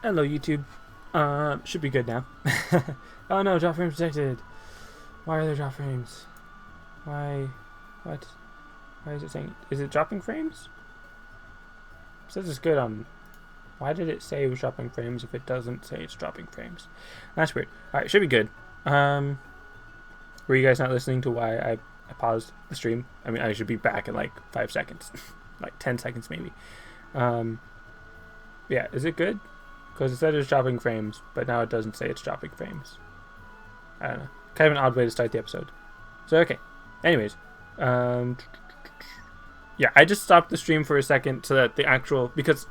Hello, YouTube. Should be good now. Oh no, drop frames detected. Why are there drop frames? Why? What? Why is it saying? Is it dropping frames? It says it's good on. Why did it say it was dropping frames if it doesn't say it's dropping frames? That's weird. Alright, should be good. Were you guys not listening to why I paused the stream? I mean, I should be back in like 5 seconds. Like 10 seconds maybe. Yeah, is it good? Because it said it was dropping frames, but now it doesn't say it's dropping frames. I don't know. Kind of an odd way to start the episode. So, okay. Anyways. Yeah, I just stopped the stream for a second so that the actual... Because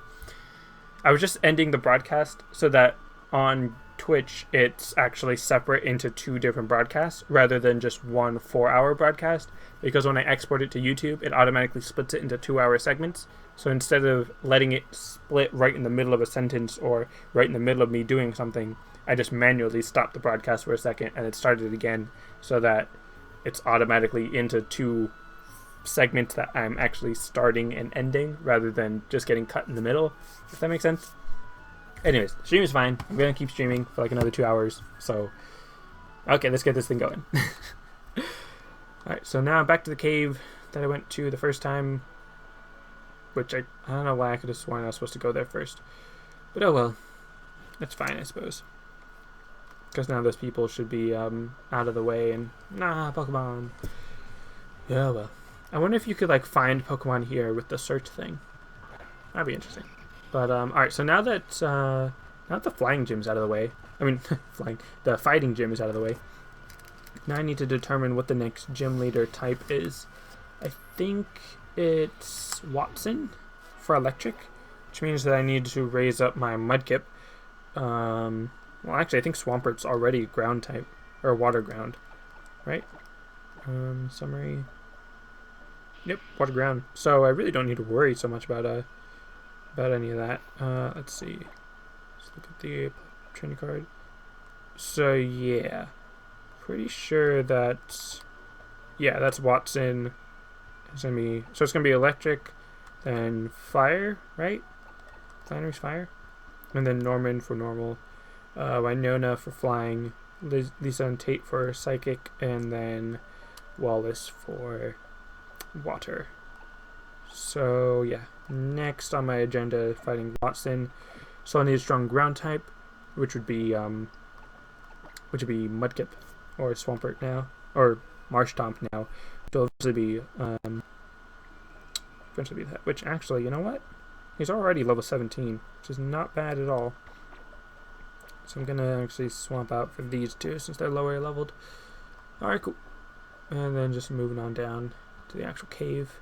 I was just ending the broadcast so that on Twitch it's actually separate into 2 different broadcasts rather than just one 4-hour broadcast. Because when I export it to YouTube, it automatically splits it into 2-hour segments. So instead of letting it split right in the middle of a sentence or right in the middle of me doing something, I just manually stopped the broadcast for a second and it started again so that it's automatically into 2 segments that I'm actually starting and ending rather than just getting cut in the middle, if that makes sense. Anyways, stream is fine. I'm going to keep streaming for like another 2 hours. So, okay, let's get this thing going. Alright, so now back to the cave that I went to the first time. Which I don't know why I could have sworn I was supposed to go there first. But oh well. That's fine, I suppose. Because now those people should be out of the way and... Nah, Pokemon. Yeah, well. I wonder if you could like find Pokemon here with the search thing. That'd be interesting. But alright, so now that the flying gym's out of the way. I mean, the fighting gym is out of the way. Now I need to determine what the next gym leader type is. I think it's Watson for electric, which means that I need to raise up my Mudkip. Well, actually, I think Swampert's already ground type, or water ground, right? Summary. Yep, water ground. So I really don't need to worry so much about any of that. Let's see. Let's look at the training card. So yeah, pretty sure that's Watson. It's gonna be electric, then fire, right? Flannery's fire, and then Norman for normal, Winona for flying, Lisa and Tate for psychic, and then Wallace for water. So yeah, next on my agenda, fighting Watson. So I need a strong ground type, which would be Mudkip or Swampert now, or Marshtomp now. It'll eventually be that. Which actually, you know what? He's already level 17, which is not bad at all. So I'm gonna actually swamp out for these 2 since they're lower leveled. Alright, cool. And then just moving on down to the actual cave,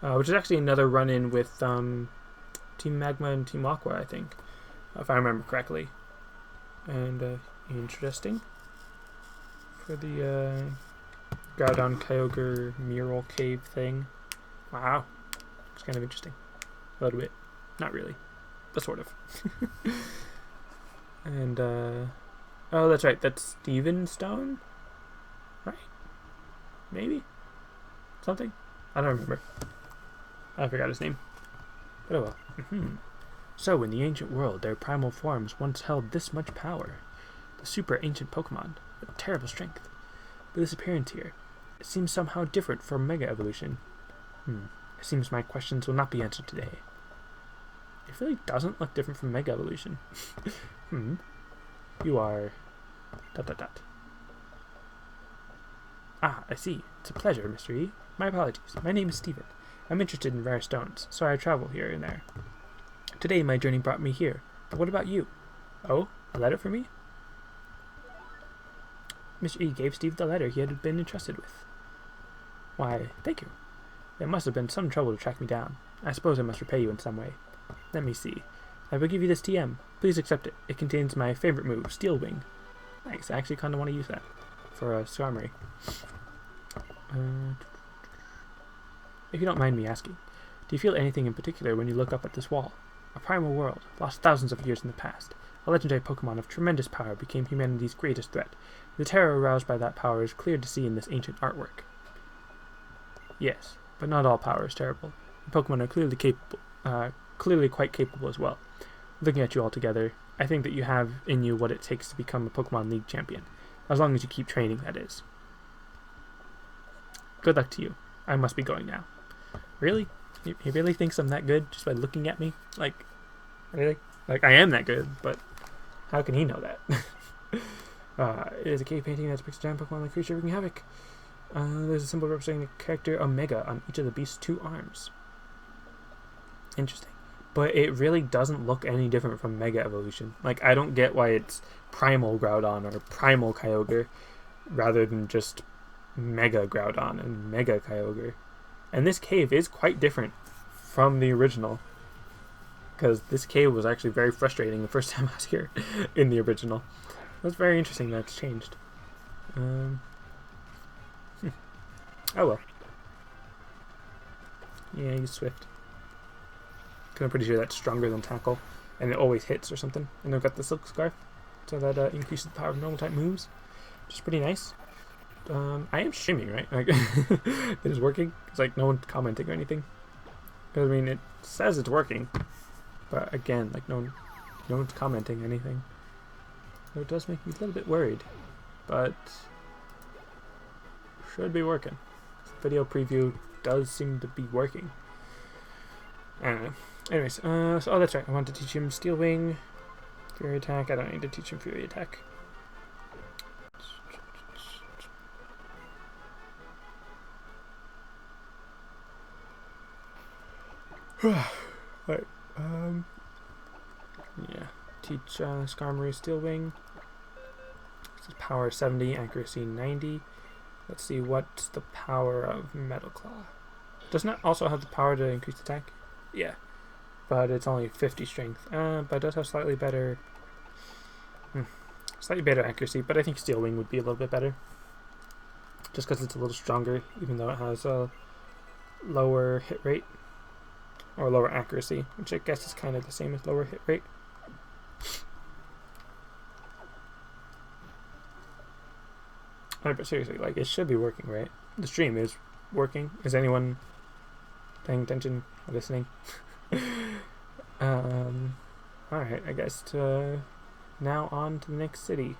which is actually another run-in with Team Magma and Team Aqua, I think, if I remember correctly. And interesting for the Groudon Kyogre mural cave thing. Wow. It's kind of interesting. A little bit. Not really. But sort of. And, oh, that's right. That's Stevenstone? Right? Maybe? Something? I don't remember. I forgot his name. But oh well. So, in the ancient world, their primal forms once held this much power. The super ancient Pokemon, with terrible strength. But this appearance here, it seems somehow different from Mega Evolution. It seems my questions will not be answered today. It really doesn't look different from Mega Evolution. You are... ... Ah, I see. It's a pleasure, Mr. E. My apologies. My name is Steven. I'm interested in rare stones, so I travel here and there. Today my journey brought me here. But what about you? Oh, a letter for me? Mr. E gave Steve the letter he had been entrusted with. Why, thank you. It must have been some trouble to track me down. I suppose I must repay you in some way. Let me see. I will give you this TM. Please accept it. It contains my favorite move, Steel Wing. Nice. I actually kind of want to use that for a Skarmory. If you don't mind me asking, do you feel anything in particular when you look up at this wall? A primal world, lost thousands of years in the past. A legendary Pokemon of tremendous power became humanity's greatest threat. The terror aroused by that power is clear to see in this ancient artwork. Yes, but not all power is terrible. The Pokemon are clearly quite capable as well. looking at you all together, I think that you have in you what it takes to become a Pokemon League champion. As long as you keep training, that is. Good luck to you. I must be going now. Really? He really thinks I'm that good just by looking at me? Like, really? Like, I am that good, but how can he know that? It is a cave painting that depicts a giant Pokemon-like creature wreaking havoc. There's a symbol representing the character Omega on each of the beast's 2 arms. Interesting. But it really doesn't look any different from Mega Evolution. Like, I don't get why it's Primal Groudon or Primal Kyogre rather than just Mega Groudon and Mega Kyogre. And this cave is quite different from the original, because this cave was actually very frustrating the first time I was here in the original. That's very interesting that it's changed. Oh well. Yeah, he's Swift. I'm pretty sure that's stronger than Tackle, and it always hits or something. And they've got the Silk Scarf, so that increases the power of normal type moves, which is pretty nice. I am streaming, right? Like, it is working. It's like no one's commenting or anything. I mean, it says it's working, but again, like no one's commenting anything. So it does make me a little bit worried, but should be working. Video preview does seem to be working. I don't know. Anyways, oh, that's right. I want to teach him Steel Wing, Fury Attack. I don't need to teach him Fury Attack. Right. Yeah. Teach Skarmory Steel Wing. This is power 70, accuracy 90. Let's see what's the power of Metal Claw. Doesn't it also have the power to increase attack? Yeah. But it's only 50 strength. But it does have slightly better accuracy, but I think Steel Wing would be a little bit better. Just because it's a little stronger, even though it has a lower hit rate. Or lower accuracy, which I guess is kind of the same as lower hit rate. But seriously, like, it should be working, right? The stream is working. Is anyone paying attention or listening? Alright, I guess now on to the next city.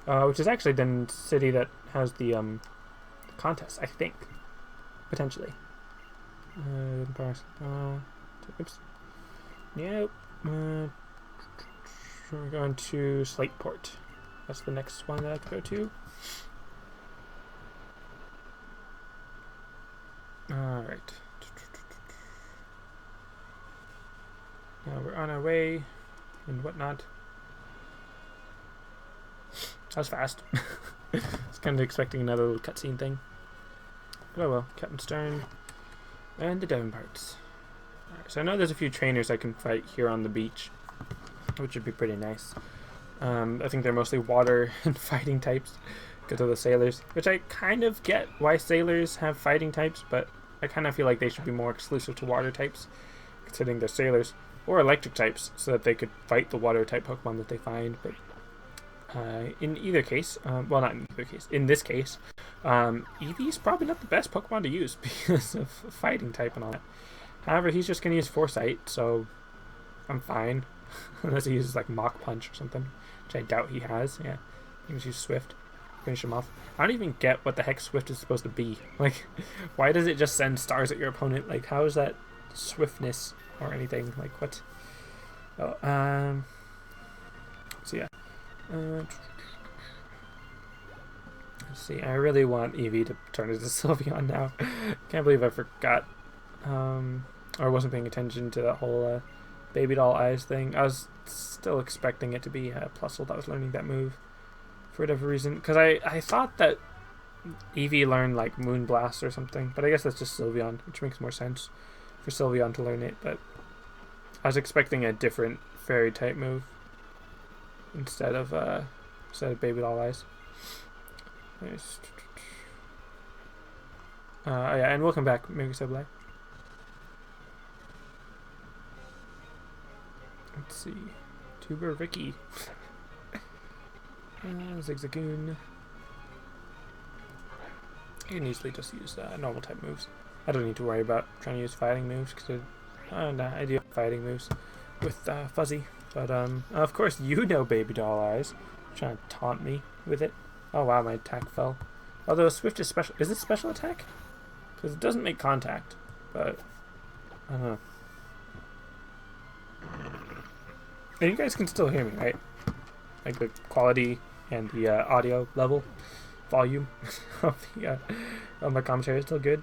Which is actually the city that has the contest, I think. Potentially. Oops. Yep. We're going to Slateport. That's the next one that I have to go to. Alright. Now we're on our way and whatnot. That was fast. I was kind of expecting another little cutscene thing. Oh well, Captain Stern and the Devonparts. Alright, so I know there's a few trainers I can fight here on the beach, which would be pretty nice. I think they're mostly water and fighting types because of the sailors, which I kind of get why sailors have fighting types, but I kind of feel like they should be more exclusive to water types, considering they're sailors, or electric types, so that they could fight the water type Pokemon that they find. But in either case, well, not in either case, in this case, Eevee's probably not the best Pokemon to use because of fighting type and all that. However, he's just going to use Foresight, so I'm fine. Unless he uses like Mach Punch or something, which I doubt he has. Yeah, he can use Swift, finish him off. I don't even get what the heck Swift is supposed to be. Like, why does it just send stars at your opponent? Like, how is that swiftness or anything? Like, what? Oh, so yeah. Let's see, I really want Eevee to turn into Sylveon now. Can't believe I forgot, or wasn't paying attention to that whole baby doll eyes thing. I was still expecting it to be Plusle that was learning that move for whatever reason, because I thought that Eevee learned like Moonblast or something, but I guess that's just Sylveon, which makes more sense for Sylveon to learn it. But I was expecting a different fairy type move instead of baby doll eyes. Nice. Oh yeah, and welcome back, Mega Sublime. Let's see. Tuber Ricky. Zigzagoon. You can easily just use normal type moves. I don't need to worry about trying to use fighting moves because I do fighting moves with Fuzzy. But of course you know Baby Doll Eyes. Trying to taunt me with it. Oh wow, my attack fell. Although Swift is special. Is it special attack? Because it doesn't make contact. But I don't know. And you guys can still hear me, right? Like the quality and the audio level, volume of my commentary is still good,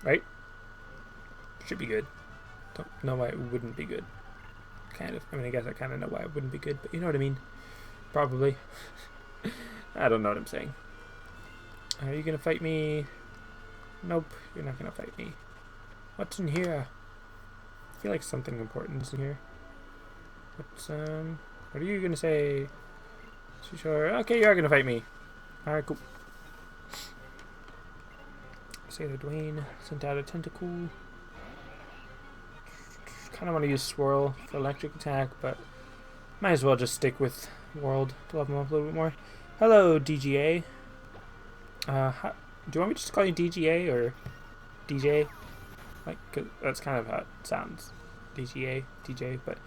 right? Should be good. Don't know why it wouldn't be good. Kind of. I mean, I guess I kind of know why it wouldn't be good, but you know what I mean. Probably. I don't know what I'm saying. Are you gonna fight me? Nope, you're not gonna fight me. What's in here? I feel like something important is in here. What's what are you gonna say? Sure. Okay, you are gonna fight me. Alright, cool. Sailor Dwayne sent out a tentacle. Kinda wanna use Swirl for electric attack, but might as well just stick with World to level him up a little bit more. Hello, DGA. Do you want me to just call you DGA or DJ? Like, 'cause that's kind of how it sounds. DGA, DJ, but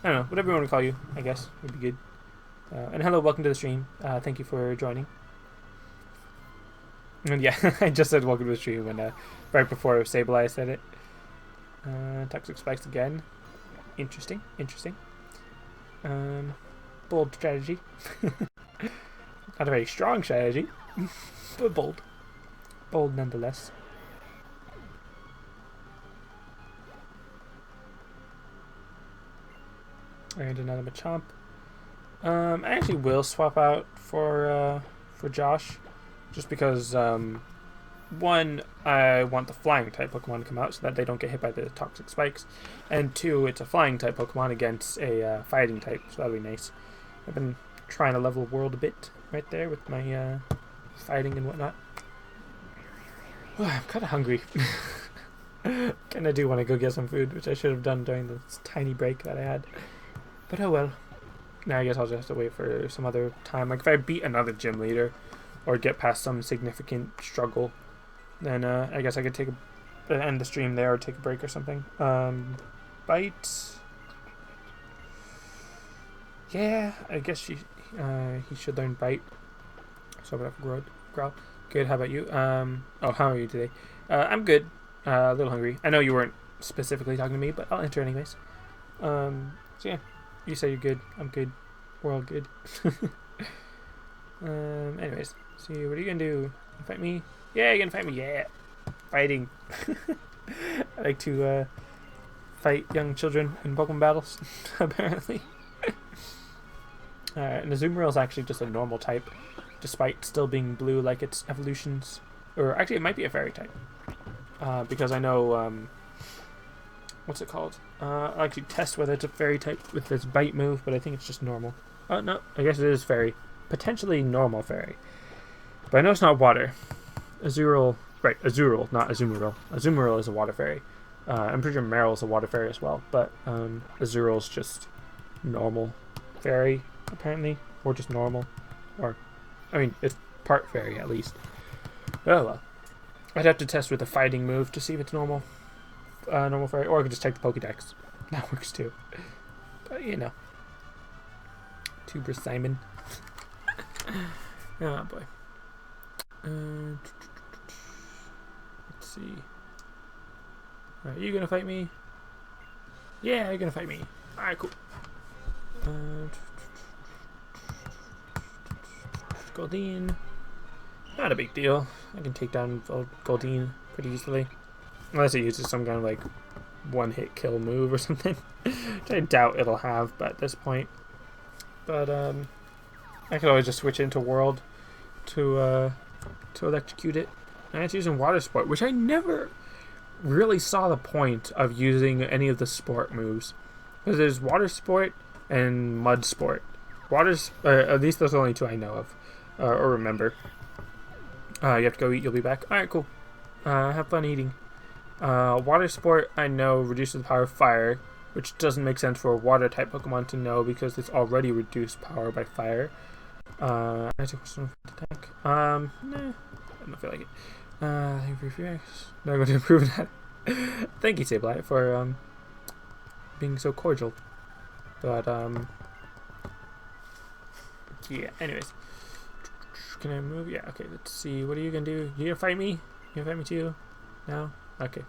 I don't know. Whatever you want to call you, I guess, would be good. And hello, welcome to the stream. Thank you for joining. And yeah, I just said welcome to the stream when right before Sableye said it. Toxic spikes again. Interesting, interesting. Bold strategy. Not a very strong strategy, but bold. Bold nonetheless. And another Machamp. I actually will swap out for Josh, just because one, I want the flying type Pokemon to come out so that they don't get hit by the toxic spikes, and two, it's a flying type Pokemon against a fighting type, so that'll be nice. I've been trying to level World a bit right there with my fighting and whatnot. Oh, I'm kind of hungry. Kind of do want to go get some food, which I should have done during this tiny break that I had. But oh well. Now I guess I'll just have to wait for some other time. Like if I beat another gym leader or get past some significant struggle, then I guess I could end the stream there or take a break or something. Bite. Yeah, I guess he should learn Bite. So I'm gonna growl. Good. How about you? Oh, how are you today? I'm good. A little hungry. I know you weren't specifically talking to me, but I'll enter anyways. So yeah. You say you're good. I'm good. We're all good. Anyways, so what are you gonna do? You fight me? Yeah, you're gonna fight me. Yeah, fighting. I like to fight young children in Pokemon battles. Apparently. And Azumarill is actually just a normal type, despite still being blue like its evolutions. Or actually, it might be a fairy type. Because I know what's it called? I'll actually test whether it's a fairy type with this bite move, but I think it's just normal. Oh, no, I guess it is fairy. Potentially normal fairy. But I know it's not water. Azurill, right, Azurill, not Azumarill. Azumarill is a water fairy. I'm pretty sure Marill is a water fairy as well, but Azurill's just normal fairy, apparently. Or just normal. Or, I mean, it's part fairy at least. Oh well. I'd have to test with a fighting move to see if it's normal. Normal fairy, or I could just take the Pokédex. That works too. But you know, Tuber Simon. Oh boy. Let's see. Are you gonna fight me? Yeah, you're gonna fight me. All right, cool. Goldeen. Not a big deal. I can take down Goldeen pretty easily. Unless it uses some kind of like one-hit kill move or something. Which I doubt it'll have, but at this point. But I could always just switch into World to electrocute it. And it's using Water Sport, which I never really saw the point of using any of the sport moves. Because there's Water Sport and Mud Sport. At least those are the only two I know of. Or remember. You have to go eat, you'll be back. Alright, cool. Have fun eating. Water Sport, I know, reduces the power of fire, which doesn't make sense for a water-type Pokemon to know because it's already reduced power by fire. I take question attack. Nah, I don't feel like it. Thank you for your feedback. Not going to improve that. Thank you, Sableye, for being so cordial. But yeah. Anyways, can I move? Yeah. Okay. Let's see. What are you gonna do? You gonna fight me? You gonna fight me too? No. Okay.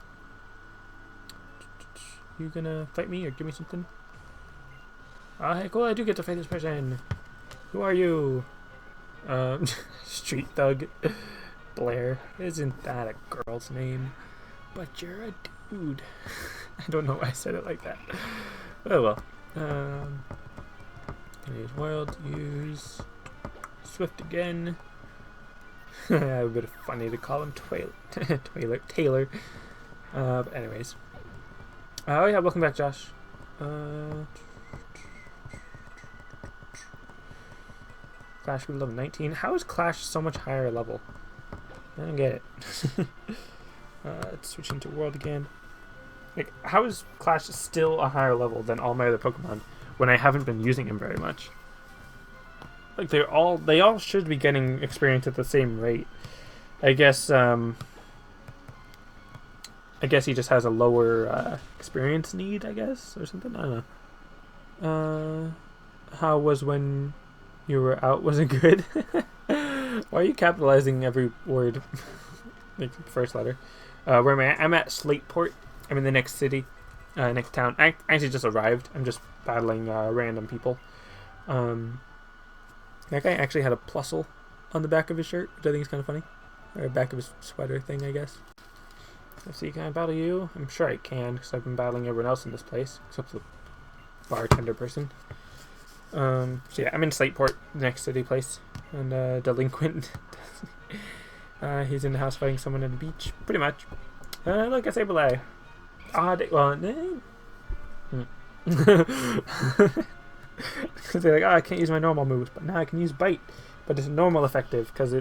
You gonna fight me or give me something? Hey, cool. I do get to fight this person. Who are you? Street thug. Blair. Isn't that a girl's name? But you're a dude. I don't know why I said it like that. Oh well. Use wild. Use Swift again. A bit funny to call him Taylor. But anyways. Oh yeah, welcome back, Josh. Clash with level 19. How is Clash so much higher level? I don't get it. Let's switch into World again. Like, how is Clash still a higher level than all my other Pokemon when I haven't been using him very much? Like, they all should be getting experience at the same rate. I guess he just has a lower experience need, I guess, or something. I don't know. How was when you were out? Was it good? Why are you capitalizing every word? Like the first letter. Where am I at? I'm at Slateport. I'm in the next city. Next town. I actually just arrived. I'm just battling random people. That guy actually had a plusle on the back of his shirt, which I think is kind of funny. Or back of his sweater thing, I guess. Let's see, can I battle you? I'm sure I can, because I've been battling everyone else in this place, except the bartender person. So yeah, I'm in Slateport, the next city place, and Delinquent. He's in the house fighting someone at the beach, pretty much. Look, a Sableye. Odd, well, because they're like, I can't use my normal moves, but now I can use Bite, but it's normal effective, because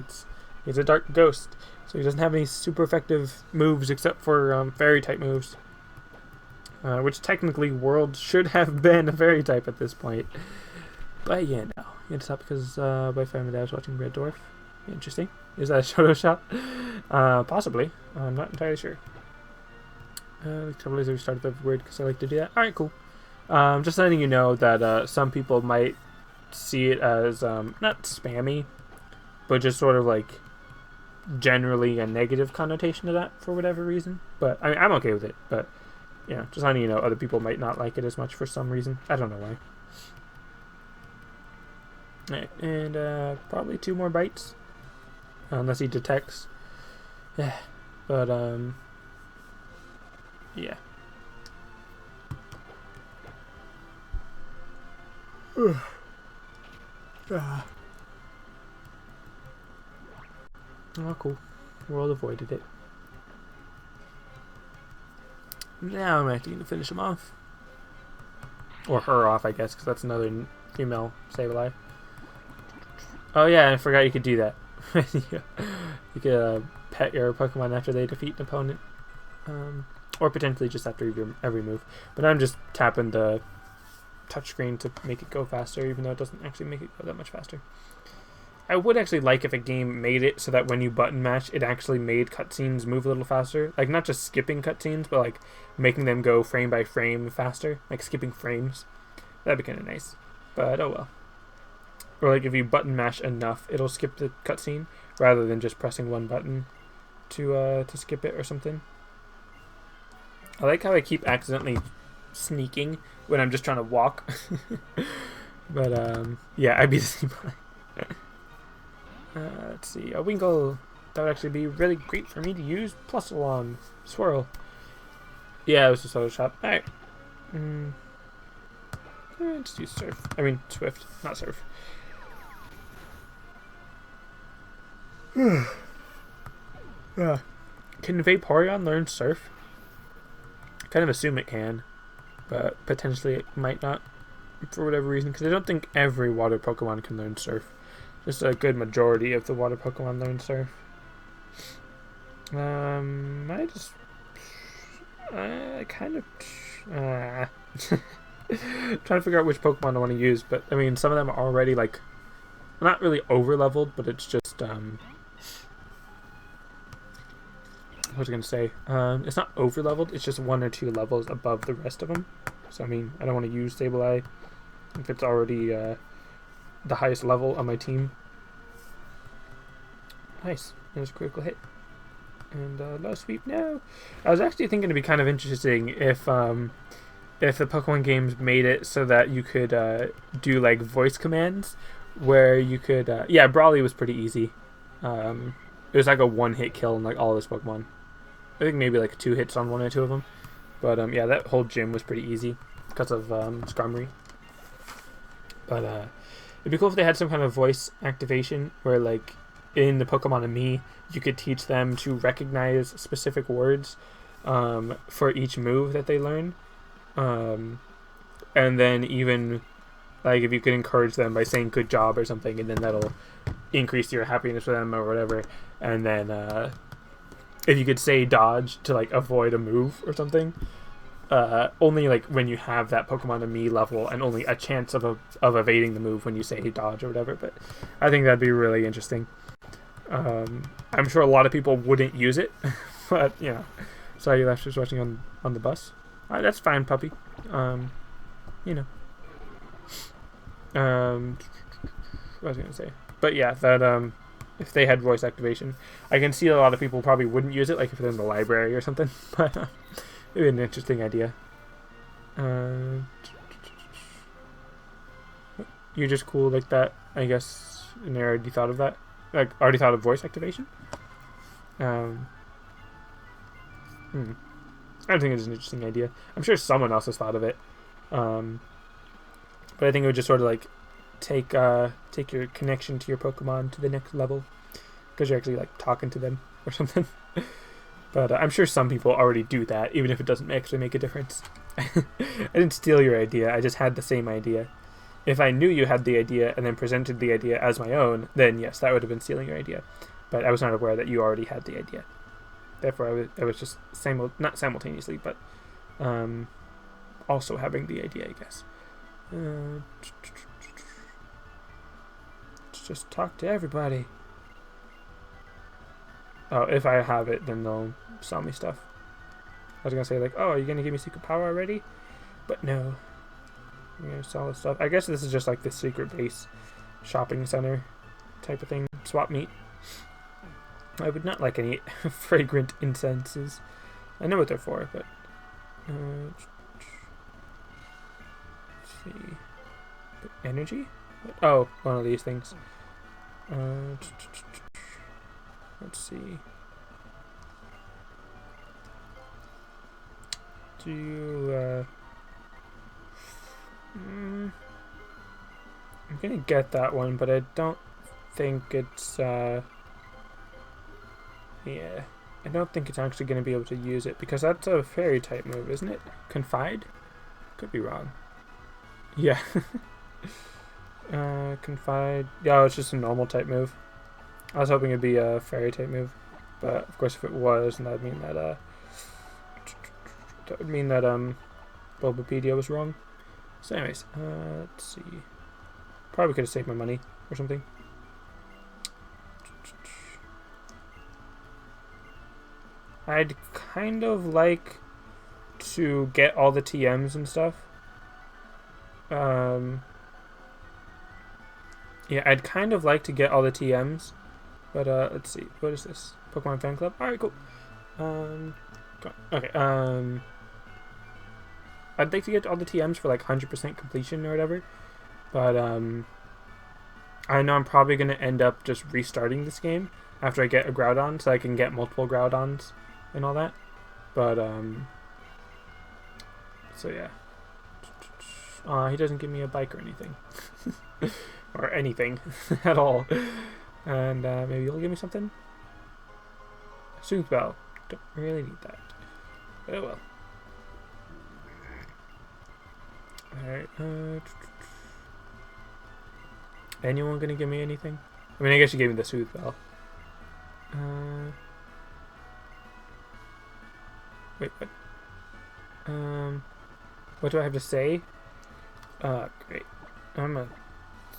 he's a dark ghost. So he doesn't have any super effective moves except for fairy type moves. Which technically World should have been a fairy type at this point. But yeah, no. You had to stop because my family dad was watching Red Dwarf. Interesting. Is that a Shoto shot? Possibly. I'm not entirely sure. The trouble is we started with weird because I like to do that. Alright, cool. Just letting you know that some people might see it as not spammy, but just sort of like generally a negative connotation to that for whatever reason. But I mean, I'm okay with it. But yeah, just letting you know, other people might not like it as much for some reason. I don't know why. Alright, and probably 2 more bites, unless he detects. Yeah, but yeah. Oh, cool. World avoided it. Now I'm actually going to finish him off. Or her off, I guess, because that's another female Sableye. Oh yeah, I forgot you could do that. You could pet your Pokemon after they defeat an opponent. Or potentially just after every move. But I'm just tapping the touchscreen to make it go faster, even though it doesn't actually make it go that much faster. I would actually like if a game made it so that when you button mash, it actually made cutscenes move a little faster. Like, not just skipping cutscenes, but like making them go frame by frame faster. Like skipping frames. That'd be kind of nice. But oh well. Or like if you button mash enough, it'll skip the cutscene rather than just pressing one button to skip it or something. I like how I keep accidentally sneaking when I'm just trying to walk. But yeah, I'd be the same way. Let's see, a Winkle. That would actually be really great for me to use plus along Swirl. Yeah, it was just Photoshop. Alright. Let's use Surf. I mean Swift, not Surf. Yeah. Can Vaporeon learn Surf? I kind of assume it can, but potentially it might not for whatever reason, because I don't think every water Pokemon can learn Surf. Just a good majority of the water Pokemon learn Surf. I kind of trying to figure out which Pokemon I want to use, but I mean some of them are already like not really over leveled, but it's just what was I gonna say? It's not over leveled. It's just 1 or 2 levels above the rest of them. So I mean, I don't want to use Sableye if it's already the highest level on my team. Nice. There's a critical hit. And low sweep. No. I was actually thinking it'd be kind of interesting if the Pokemon games made it so that you could do like voice commands, where you could yeah, Brawly was pretty easy. It was like a one-hit kill in like all of his Pokemon. I think maybe like 2 hits on 1 or 2 of them. But yeah, that whole gym was pretty easy because of Skarmory. But it'd be cool if they had some kind of voice activation where, like, in the Pokemon and Me, you could teach them to recognize specific words for each move that they learn. And then even, like, if you could encourage them by saying good job or something, and then that'll increase your happiness for them or whatever. And then if you could say dodge to, like, avoid a move or something, only like when you have that Pokemon and Me level, and only a chance of evading the move when you say dodge or whatever. But I think that'd be really interesting. I'm sure a lot of people wouldn't use it, but you know, sorry you left just watching on the bus. That's fine, puppy. You know. What was I gonna say? But yeah, that if they had voice activation, I can see a lot of people probably wouldn't use it, like if they're in the library or something. But it'd be an interesting idea. You're just cool like that, I guess. And I already thought of that. Like, already thought of voice activation. I think it's an interesting idea. I'm sure someone else has thought of it. But I think it would just sort of like take your connection to your Pokemon to the next level, because you're actually like talking to them or something. But I'm sure some people already do that, even if it doesn't actually make a difference. I didn't steal your idea. I just had the same idea. If I knew you had the idea and then presented the idea as my own, then yes, that would have been stealing your idea. But I was not aware that you already had the idea. Therefore, I was just not simultaneously, but also having the idea, I guess. Let's just talk to everybody. Oh, if I have it, then they'll sell me stuff. I was gonna say, like, oh, are you gonna give me secret power already? But no. I'm gonna sell this stuff. I guess this is just like the secret base shopping center type of thing. Swap meet. I would not like any fragrant incenses. I know what they're for, but let's see. Energy? Oh, one of these things. Let's see. Do you, I'm gonna get that one, but I don't think it's, yeah. I don't think it's actually gonna be able to use it, because that's a fairy type move, isn't it? Confide? Could be wrong. Yeah. Confide. Yeah, it's just a normal type move. I was hoping it'd be a fairy type move, but of course if it was, then that would mean that Bulbapedia was wrong. So anyways, let's see. Probably could have saved my money or something. I'd kind of like to get all the TMs and stuff. Yeah, I'd kind of like to get all the TMs. But let's see. What is this? Pokemon Fan Club? Alright, cool. Okay, I'd like to get all the TMs for like 100% completion or whatever. But I know I'm probably going to end up just restarting this game after I get a Groudon, so I can get multiple Groudons and all that. But so yeah. He doesn't give me a bike or anything. Or anything at all. And maybe you'll give me something? Soothe Bell. Don't really need that. But oh well. Alright. Anyone gonna give me anything? I mean, I guess you gave me the Soothe Bell. Wait, what? What do I have to say? Great. I'm gonna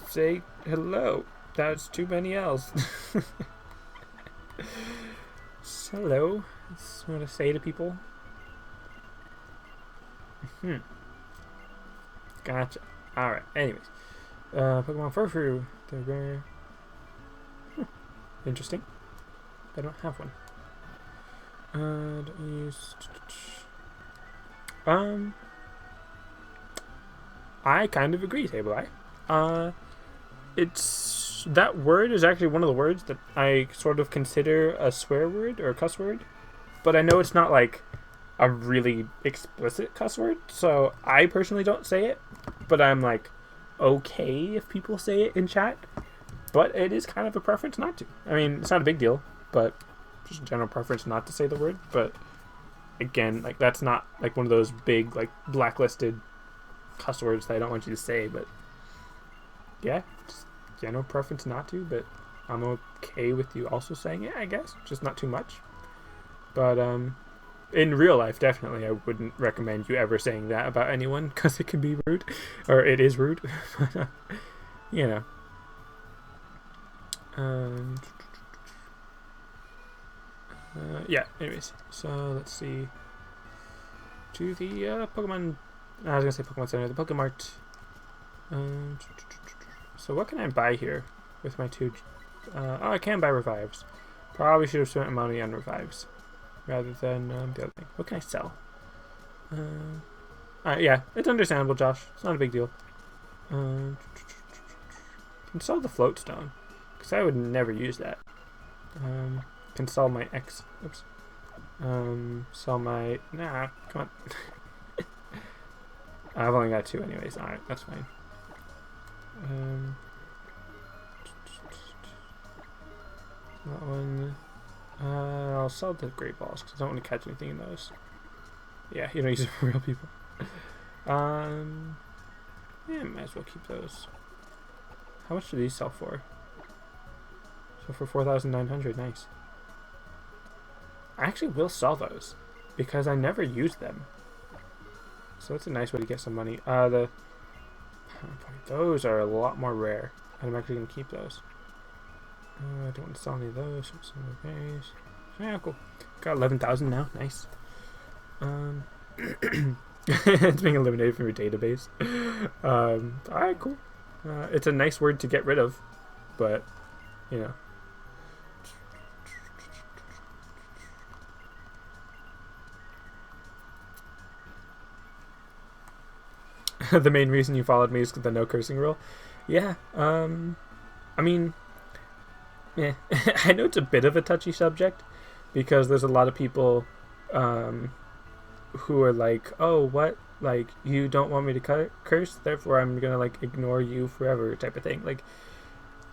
say hello. That's too many L's. Hello. That's what I say to people. Gotcha. Alright, anyways. Pokemon Furfrou. They're rare. Interesting. I don't have one. Don't use... I kind of agree, Table Eye. It's... That word is actually one of the words that I sort of consider a swear word or a cuss word. But I know it's not like a really explicit cuss word, so I personally don't say it. But I'm like, okay if people say it in chat. But it is kind of a preference not to. I mean, it's not a big deal, but just a general preference not to say the word. But again, like that's not like one of those big like blacklisted cuss words that I don't want you to say. But yeah, just general preference not to. But I'm okay with you also saying it, I guess, just not too much. But in real life, definitely, I wouldn't recommend you ever saying that about anyone because it can be rude, or it is rude. You know. Yeah, anyways, so let's see. To the Pokemon. I was gonna say Pokemon Center, the Pokemart. So what can I buy here with my two? Oh, I can buy revives. Probably should have spent money on revives rather than the other thing. What can I sell? Yeah, it's understandable, Josh. It's not a big deal. Can sell the float stone because I would never use that. Can sell my X. Oops. Sell my. Nah, come on. I've only got 2 anyways. Alright, that's fine. That one. I'll sell the great balls because I don't want to catch anything in those. Yeah, you don't use it for real people. Yeah, might as well keep those. How much do these sell for? So for 4,900, nice. I actually will sell those because I never use them. So that's a nice way to get some money. Those are a lot more rare. I'm actually gonna keep those. I don't want to sell any of those. Some of those. Yeah, cool. Got 11,000 now. Nice. It's being eliminated from your database. Alright, cool. It's a nice word to get rid of, but you know. The main reason you followed me is the no cursing rule. Yeah. I mean, yeah. I know it's a bit of a touchy subject because there's a lot of people who are like, oh, what? Like, you don't want me to curse, therefore I'm gonna like ignore you forever type of thing. Like,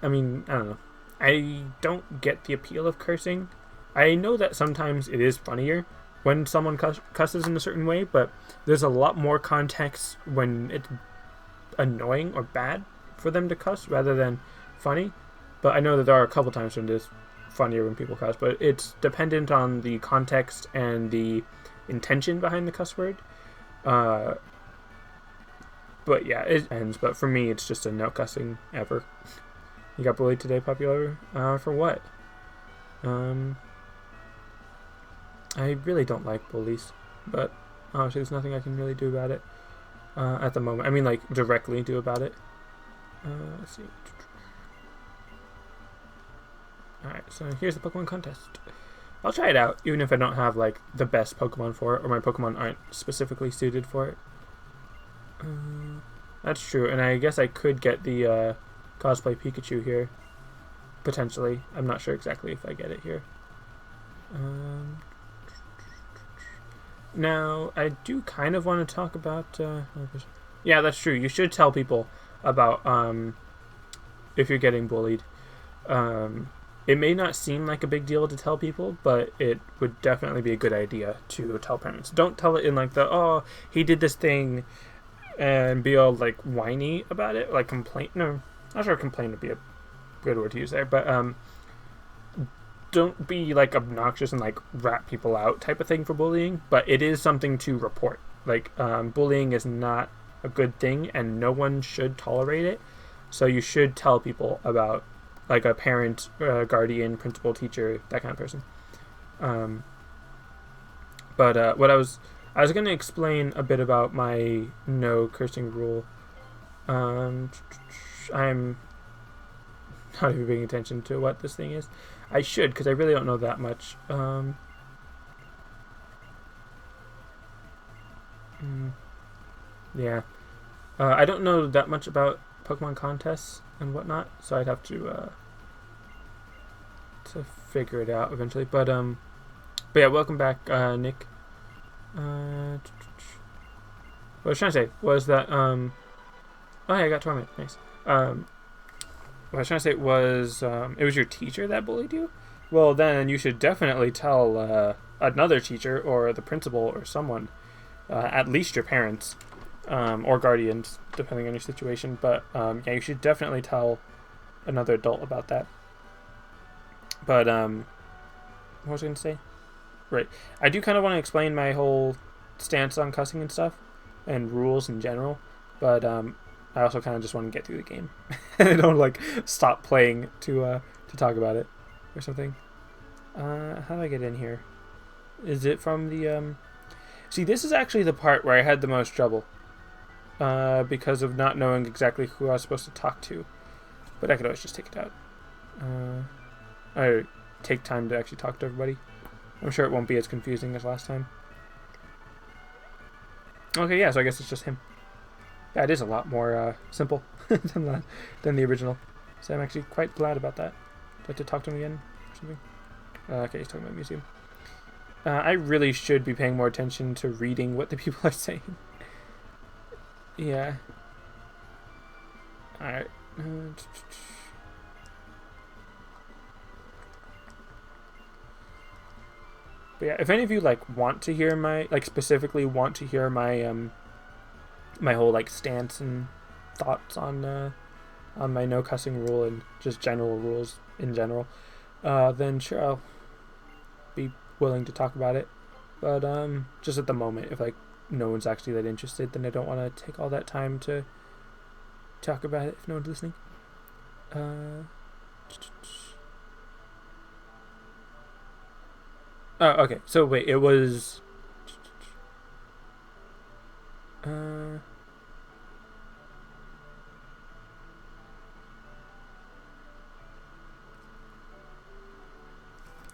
I mean, I don't know. I don't get the appeal of cursing. I know that sometimes it is funnier when someone cusses in a certain way, but there's a lot more context when it's annoying or bad for them to cuss rather than funny. But I know that there are a couple times when it's funnier when people cuss, but it's dependent on the context and the intention behind the cuss word. But yeah, it ends. But for me, it's just a no cussing ever. You got bullied today, Popular? For what? I really don't like bullies, but honestly, there's nothing I can really do about it at the moment. I mean, like, directly do about it. Let's see. Alright, so here's the Pokemon contest. I'll try it out, even if I don't have, like, the best Pokemon for it, or my Pokemon aren't specifically suited for it. That's true, and I guess I could get the cosplay Pikachu here. Potentially. I'm not sure exactly if I get it here. Now, I do kind of want to talk about... yeah, that's true. You should tell people about if you're getting bullied. It may not seem like a big deal to tell people, but it would definitely be a good idea to tell parents. Don't tell it in like the, oh, he did this thing, and be all like whiny about it, like complain. No, not sure complain would be a good word to use there, but don't be like obnoxious and like rat people out type of thing for bullying, but it is something to report. Like bullying is not a good thing and no one should tolerate it, so you should tell people about, like a parent, guardian, principal, teacher, that kind of person. But what I was going to explain a bit about my no cursing rule. I'm not even paying attention to what this thing is. I should, because I really don't know that much. Yeah. I don't know that much about Pokemon contests and whatnot, so I'd have to figure it out eventually. But yeah, welcome back, Nick. What I was trying to say was that oh yeah, I got Torment. Nice. What I was trying to say was it was your teacher that bullied you. Well, then you should definitely tell another teacher or the principal or someone, at least your parents or guardians, depending on your situation. But yeah, you should definitely tell another adult about that. But what was I going to say? Right. I do kind of want to explain my whole stance on cussing and stuff and rules in general, but I also kind of just want to get through the game. I don't like stop playing to talk about it or something. How do I get in here? Is it from the See, this is actually the part where I had the most trouble because of not knowing exactly who I was supposed to talk to. But I could always just take it out. I take time to actually talk to everybody. I'm sure it won't be as confusing as last time. Okay, yeah, so I guess it's just him. Yeah, it is a lot more simple than the original. So I'm actually quite glad about that. Do I have to talk to him again or something? Okay, he's talking about museum. I really should be paying more attention to reading what the people are saying. Yeah. Alright. But yeah, if any of you want to hear my specifically want to hear my my whole stance and thoughts on my no cussing rule and just general rules in general, then sure I'll be willing to talk about it. But just at the moment, if no one's actually that interested, then I don't want to take all that time to talk about it if no one's listening. Oh, okay. So wait, it was.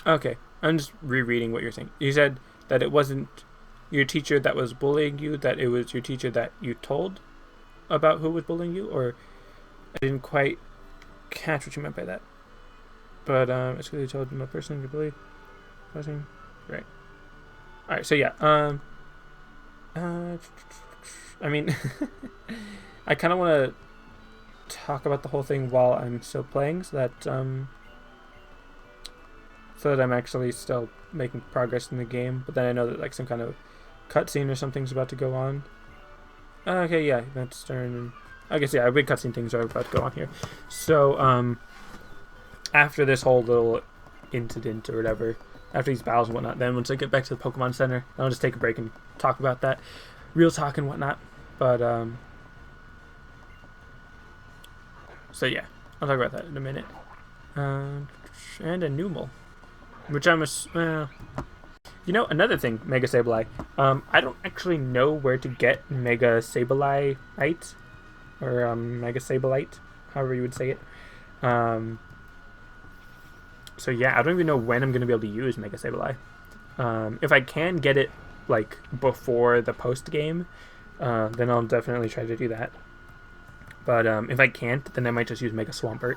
Okay, I'm just rereading what you're saying. You said that it wasn't your teacher that was bullying you, that it was your teacher that you told about who was bullying you, or I didn't quite catch what you meant by that. But it's because you told my person to bully. Right. Alright, so yeah. I mean, I kind of want to talk about the whole thing while I'm still playing, so that I'm actually still making progress in the game. But then I know that some kind of cutscene or something's about to go on. Okay, yeah, that's turn. I guess yeah, big cutscene things are about to go on here. So after this whole little incident or whatever, after these battles and whatnot, then once I get back to the Pokemon Center, I'll just take a break and talk about that, real talk and whatnot. But so yeah, I'll talk about that in a minute. And a Numel, which I'm another thing, Mega Sableye. I don't actually know where to get Mega Sableye-ite, or Mega Sablite, however you would say it. So yeah, I don't even know when I'm going to be able to use Mega Sableye. If I can get it before the post game, then I'll definitely try to do that. But if I can't, then I might just use Mega Swampert.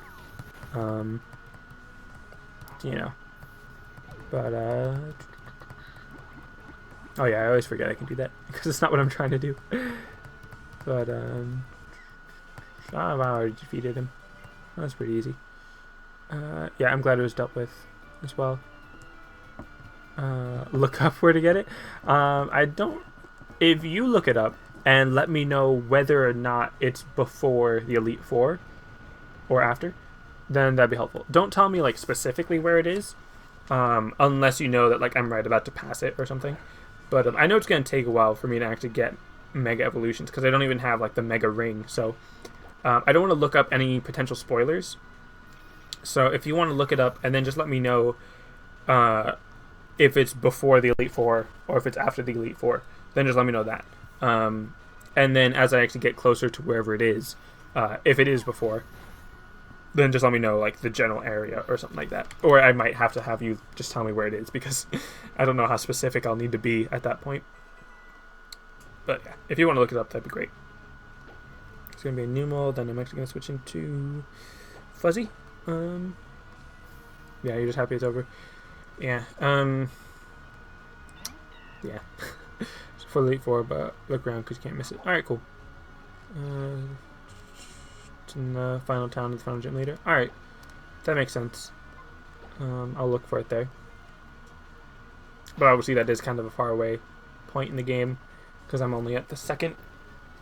But oh yeah, I always forget I can do that because it's not what I'm trying to do. But wow, I already defeated him. That's pretty easy. Yeah, I'm glad it was dealt with as well. Look up where to get it. I don't. If you look it up and let me know whether or not it's before the Elite Four or after, then that'd be helpful. Don't tell me specifically where it is, unless you know that I'm right about to pass it or something. But I know it's gonna take a while for me to actually get Mega Evolutions because I don't even have the Mega Ring. So I don't want to look up any potential spoilers. So if you want to look it up and then just let me know if it's before the Elite Four or if it's after the Elite Four, then just let me know that. And then as I actually get closer to wherever it is, If it is before, then just let me know, like, the general area or something like that. Or I might have to have you just tell me where it is, because I don't know how specific I'll need to be at that point. But yeah, if you want to look it up, that'd be great. It's going to be a new mode, then I'm actually going to switch into Fuzzy. Yeah, you're just happy it's over. Yeah, yeah. It's for Elite Four, but look around because you can't miss it. Alright, cool. It's in the final town of the final gym leader. Alright, that makes sense. I'll look for it there. But obviously that is kind of a far away point in the game, because I'm only at the second,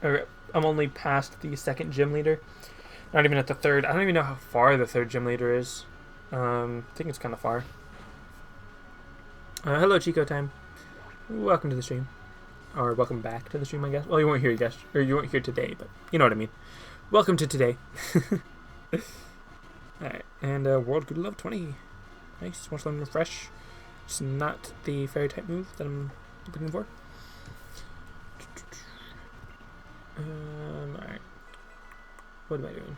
or I'm only past the second gym leader. Not even at the third. I don't even know how far the third gym leader is. I think it's kind of far. Hello, Chico Time. Welcome to the stream. Or welcome back to the stream, I guess. Well, you weren't here, or you weren't here today, but you know what I mean. Welcome to today. Alright, and World Good Love 20. Nice, want something refresh. It's not the fairy type move that I'm looking for. Alright. What am I doing?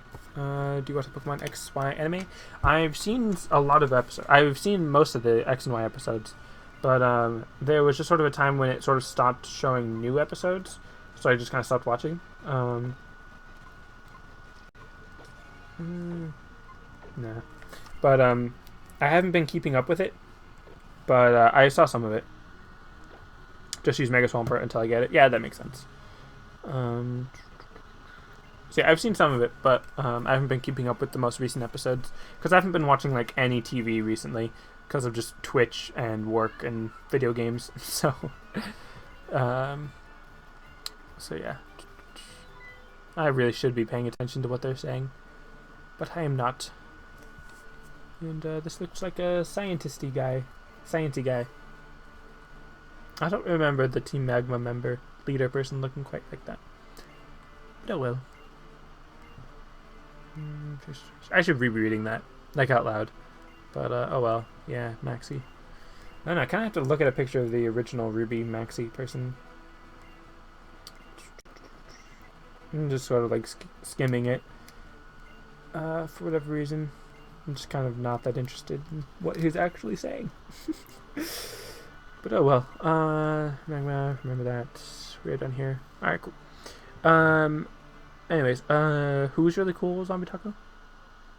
Do you watch the Pokemon X, Y anime? I've seen a lot of episodes. I've seen most of the X and Y episodes. But there was just sort of a time when it sort of stopped showing new episodes. So I just kind of stopped watching. Nah. But I haven't been keeping up with it. But I saw some of it. Just use Mega Swampert until I get it. Yeah, that makes sense. So yeah, I've seen some of it, but I haven't been keeping up with the most recent episodes because I haven't been watching like any TV recently because of just Twitch and work and video games. So, so yeah, I really should be paying attention to what they're saying, but I am not. And this looks like a sciencey guy. I don't remember the Team Magma leader person looking quite like that. But oh well. I should be reading that, like, out loud. But, oh well. Yeah, Maxie. I don't know, I kind of have to look at a picture of the original Ruby Maxie person. I'm just sort of, like, skimming it. For whatever reason. I'm just kind of not that interested in what he's actually saying. But oh well. Remember that. We're done here. Alright, cool. Anyways, who's really cool, Zombie Taco?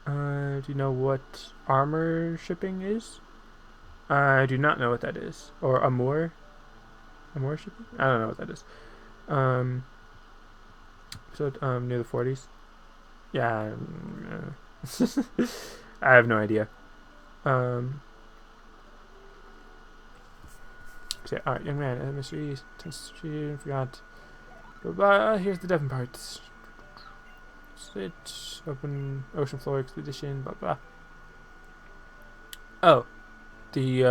Do you know what armor shipping is? I do not know what that is. Or Amour? Amour shipping? I don't know what that is. So, near the 40s? Yeah, I have no idea. So, alright, young man, mysteries, forgot. Here's the Devon parts. Sit, open ocean floor expedition, blah blah. Oh, the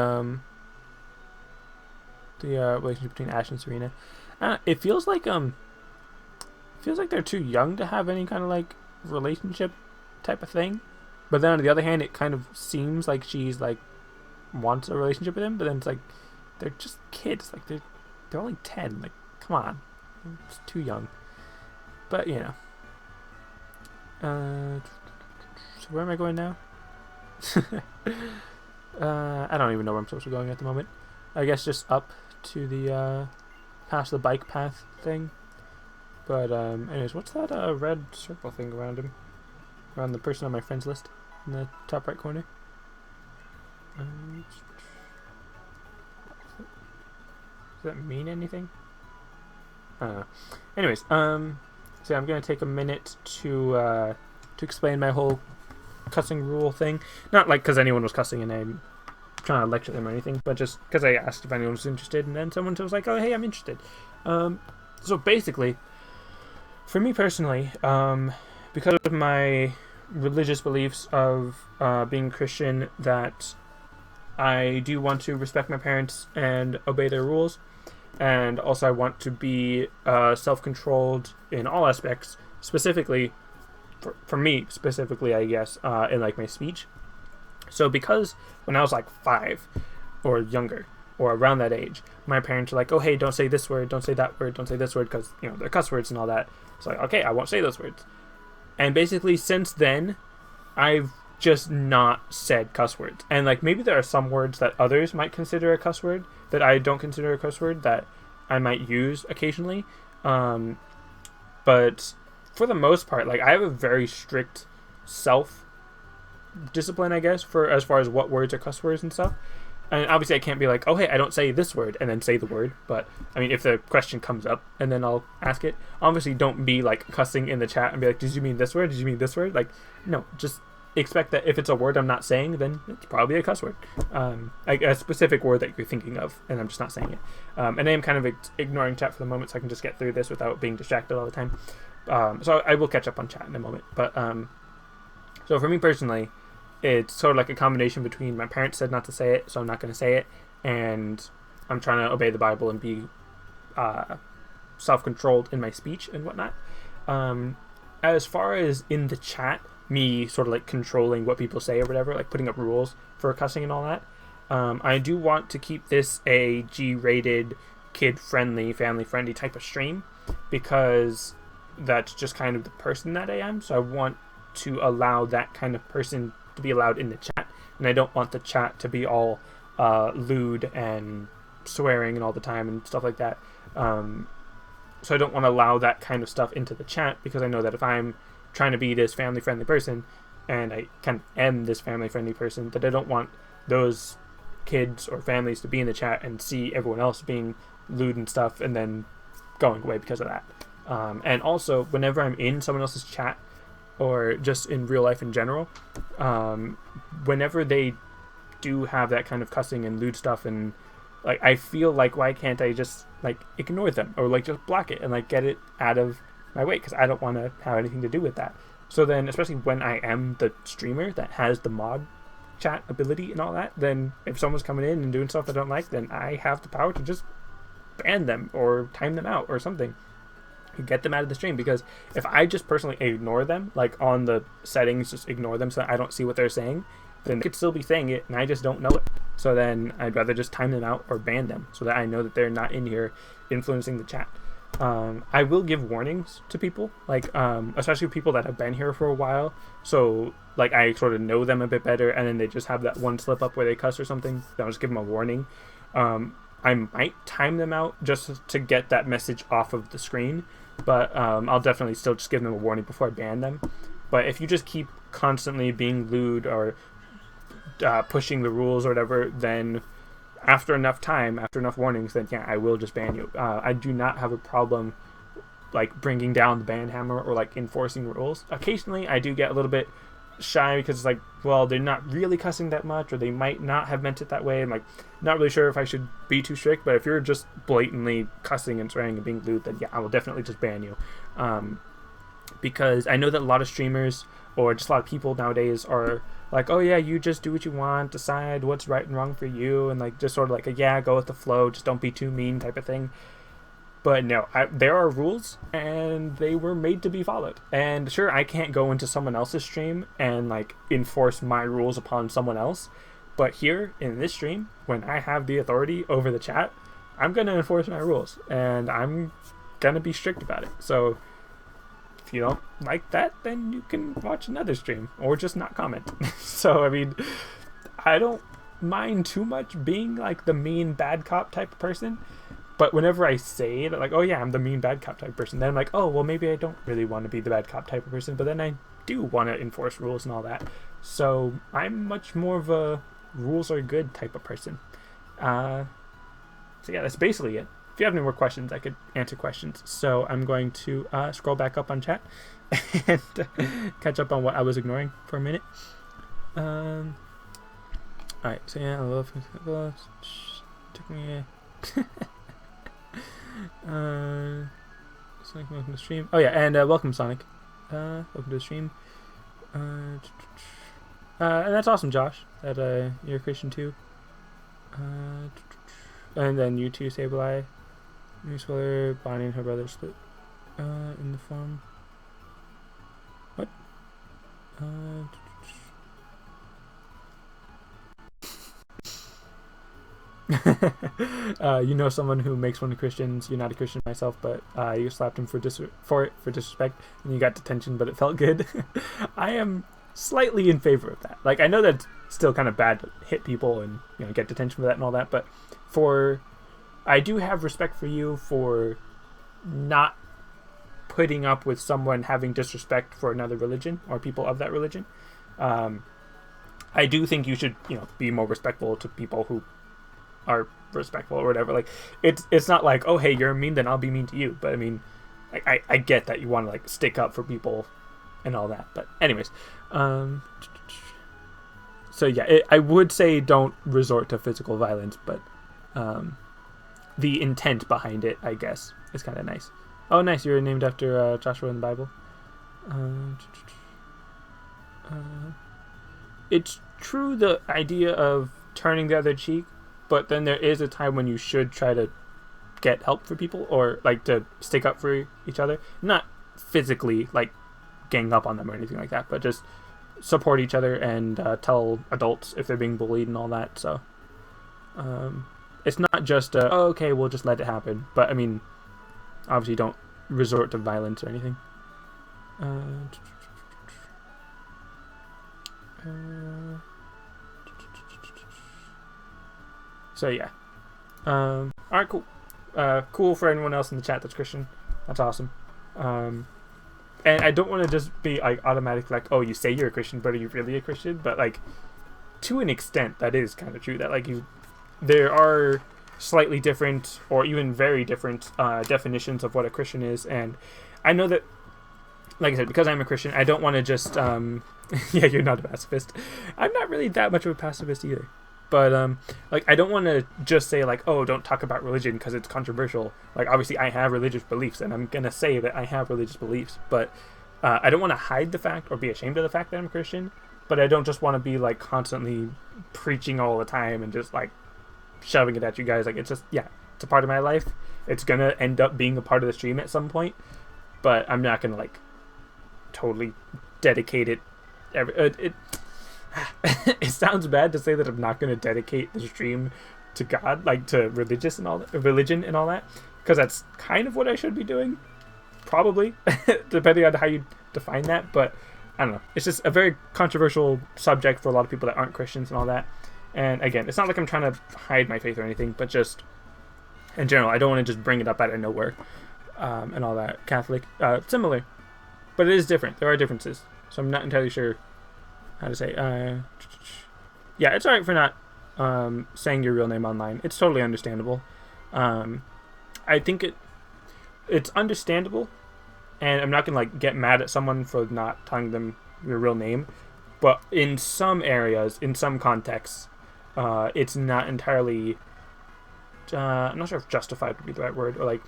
relationship between Ash and Serena. It feels like they're too young to have any kind of like relationship type of thing. But then on the other hand, it kind of seems like she's like wants a relationship with him. But then it's like they're just kids. Like they're only 10. Like come on, it's too young. But you know. So where am I going now? I don't even know where I'm supposed to be going at the moment. I guess just up to the past the bike path thing. But anyways, what's that red circle thing around him? Around the person on my friends list in the top right corner. Does that mean anything? I don't know. Anyways, so I'm gonna take a minute to explain my whole cussing rule thing. Not like because anyone was cussing and I'm trying to lecture them or anything, but just because I asked if anyone was interested, and then someone was like, "Oh, hey, I'm interested." So basically, for me personally, because of my religious beliefs of being Christian, that I do want to respect my parents and obey their rules. And also I want to be self-controlled in all aspects, specifically, for me, specifically, I guess, in like my speech. So because when I was like 5 or younger, or around that age, my parents were like, oh hey, don't say this word, don't say that word, don't say this word, because, you know, they're cuss words and all that. So like, okay, I won't say those words. And basically, since then, I've just not said cuss words. And like maybe there are some words that others might consider a cuss word that I don't consider a cuss word that I might use occasionally. But for the most part, like I have a very strict self discipline, I guess, for as far as what words are cuss words and stuff. And obviously, I can't be like, oh, hey, I don't say this word and then say the word. But I mean, if the question comes up and then I'll ask it. Obviously, don't be like cussing in the chat and be like, did you mean this word? Did you mean this word? Like, no, just expect that if it's a word I'm not saying, then it's probably a cuss word. Like a specific word that you're thinking of, and I'm just not saying it. And I am kind of ignoring chat for the moment so I can just get through this without being distracted all the time. So I will catch up on chat in a moment. But so for me personally, it's sort of like a combination between my parents said not to say it, so I'm not going to say it, and I'm trying to obey the Bible and be self-controlled in my speech and whatnot. As far as in the chat, me sort of like controlling what people say or whatever, like putting up rules for cussing and all that, I do want to keep this a G-rated, kid-friendly, family-friendly type of stream, because that's just kind of the person that I am. So I want to allow that kind of person to be allowed in the chat, and I don't want the chat to be all lewd and swearing and all the time and stuff like that. So I don't want to allow that kind of stuff into the chat, because I know that if I'm trying to be this family-friendly person, and I kind of am this family-friendly person, that I don't want those kids or families to be in the chat and see everyone else being lewd and stuff and then going away because of that. And also, whenever I'm in someone else's chat, or just in real life in general, whenever they do have that kind of cussing and lewd stuff, and like I feel like, why can't I just like ignore them, or like just block it and like get it out of my way, because I don't want to have anything to do with that. So then, especially when I am the streamer that has the mod chat ability and all that, then if someone's coming in and doing stuff I don't like, then I have the power to just ban them or time them out or something, get them out of the stream. Because if I just personally ignore them, like on the settings, just ignore them so that I don't see what they're saying, then they could still be saying it and I just don't know it. So then I'd rather just time them out or ban them so that I know that they're not in here influencing the chat. I will give warnings to people, like especially people that have been here for a while, so like I sort of know them a bit better, and then they just have that one slip up where they cuss or something, then I'll just give them a warning. I might time them out just to get that message off of the screen, but I'll definitely still just give them a warning before I ban them. But if you just keep constantly being lewd or pushing the rules or whatever, then after enough time, after enough warnings, then yeah, I will just ban you. I do not have a problem like bringing down the ban hammer or like enforcing rules. Occasionally I do get a little bit shy, because it's like, well, they're not really cussing that much, or they might not have meant it that way. I'm like not really sure if I should be too strict. But if you're just blatantly cussing and swearing and being lewd, then yeah, I will definitely just ban you. Because I know that a lot of streamers or just a lot of people nowadays are like, oh yeah, you just do what you want, decide what's right and wrong for you, and like just sort of like a, yeah, go with the flow, just don't be too mean type of thing. But no, there are rules, and they were made to be followed. And sure, I can't go into someone else's stream and like enforce my rules upon someone else, but here in this stream, when I have the authority over the chat, I'm gonna enforce my rules, and I'm gonna be strict about it. So if you don't like that, then you can watch another stream or just not comment. So I mean, I don't mind too much being like the mean bad cop type of person, but whenever I say that, like, oh yeah, I'm the mean bad cop type of person, then I'm like, oh well, maybe I don't really want to be the bad cop type of person, but then I do want to enforce rules and all that. So I'm much more of a rules are good type of person. So yeah, that's basically it. If you have any more questions, I could answer questions. So I'm going to scroll back up on chat and catch up on what I was ignoring for a minute. Alright, so yeah, I love took me Sonic, welcome to the stream. Oh yeah, and welcome Sonic. Welcome to the stream. And that's awesome, Josh, that you're a Christian too. And then you too, Sable Eye. Newsweller, Bonnie and her brother split in the farm. What? You know someone who makes fun of Christians. You're not a Christian myself, but you slapped him for disrespect, and you got detention, but it felt good. I am slightly in favor of that. Like, I know that's still kind of bad to hit people and get detention for that and all that, but I do have respect for you for not putting up with someone having disrespect for another religion or people of that religion. I do think you should be more respectful to people who are respectful or whatever. Like, it's not like, oh hey, you're mean, then I'll be mean to you. But I mean, I get that you want to like stick up for people and all that. But anyways, so yeah, I would say don't resort to physical violence, but the intent behind it, I guess, is kind of nice. Oh, nice, you were named after Joshua in the Bible. It's true, the idea of turning the other cheek, but then there is a time when you should try to get help for people, or like to stick up for each other. Not physically like gang up on them or anything like that, but just support each other and tell adults if they're being bullied and all that. So it's not just oh, okay, we'll just let it happen. But I mean, obviously don't resort to violence or anything. So yeah. Alright, cool. Cool for anyone else in the chat that's Christian. That's awesome. And I don't want to just be like automatic, like, oh, you say you're a Christian, but are you really a Christian? But like, to an extent, that is kind of true. That like there are slightly different or even very different definitions of what a Christian is, and I know that, like I said, because I'm a Christian, I don't want to just yeah, you're not a pacifist. I'm not really that much of a pacifist either. But like, I don't want to just say like, oh, don't talk about religion because it's controversial. Like, obviously I have religious beliefs, and I'm gonna say that I have religious beliefs, but I don't want to hide the fact or be ashamed of the fact that I'm a Christian. But I don't just want to be like constantly preaching all the time and just like shoving it at you guys. Like, it's just, yeah, it's a part of my life. It's gonna end up being a part of the stream at some point, but I'm not gonna like totally dedicate it. It sounds bad to say that I'm not going to dedicate the stream to God, like to religion and all that, because that's kind of what I should be doing, probably, depending on how you define that. But I don't know. It's just a very controversial subject for a lot of people that aren't Christians and all that. And again, it's not like I'm trying to hide my faith or anything, but just in general, I don't want to just bring it up out of nowhere and all that. Catholic, similar, but it is different. There are differences, so I'm not entirely sure how to say. Yeah, it's alright for not saying your real name online. It's totally understandable. I think it's understandable, and I'm not gonna like get mad at someone for not telling them your real name. But in some areas, in some contexts, it's not entirely. I'm not sure if justified would be the right word, or like,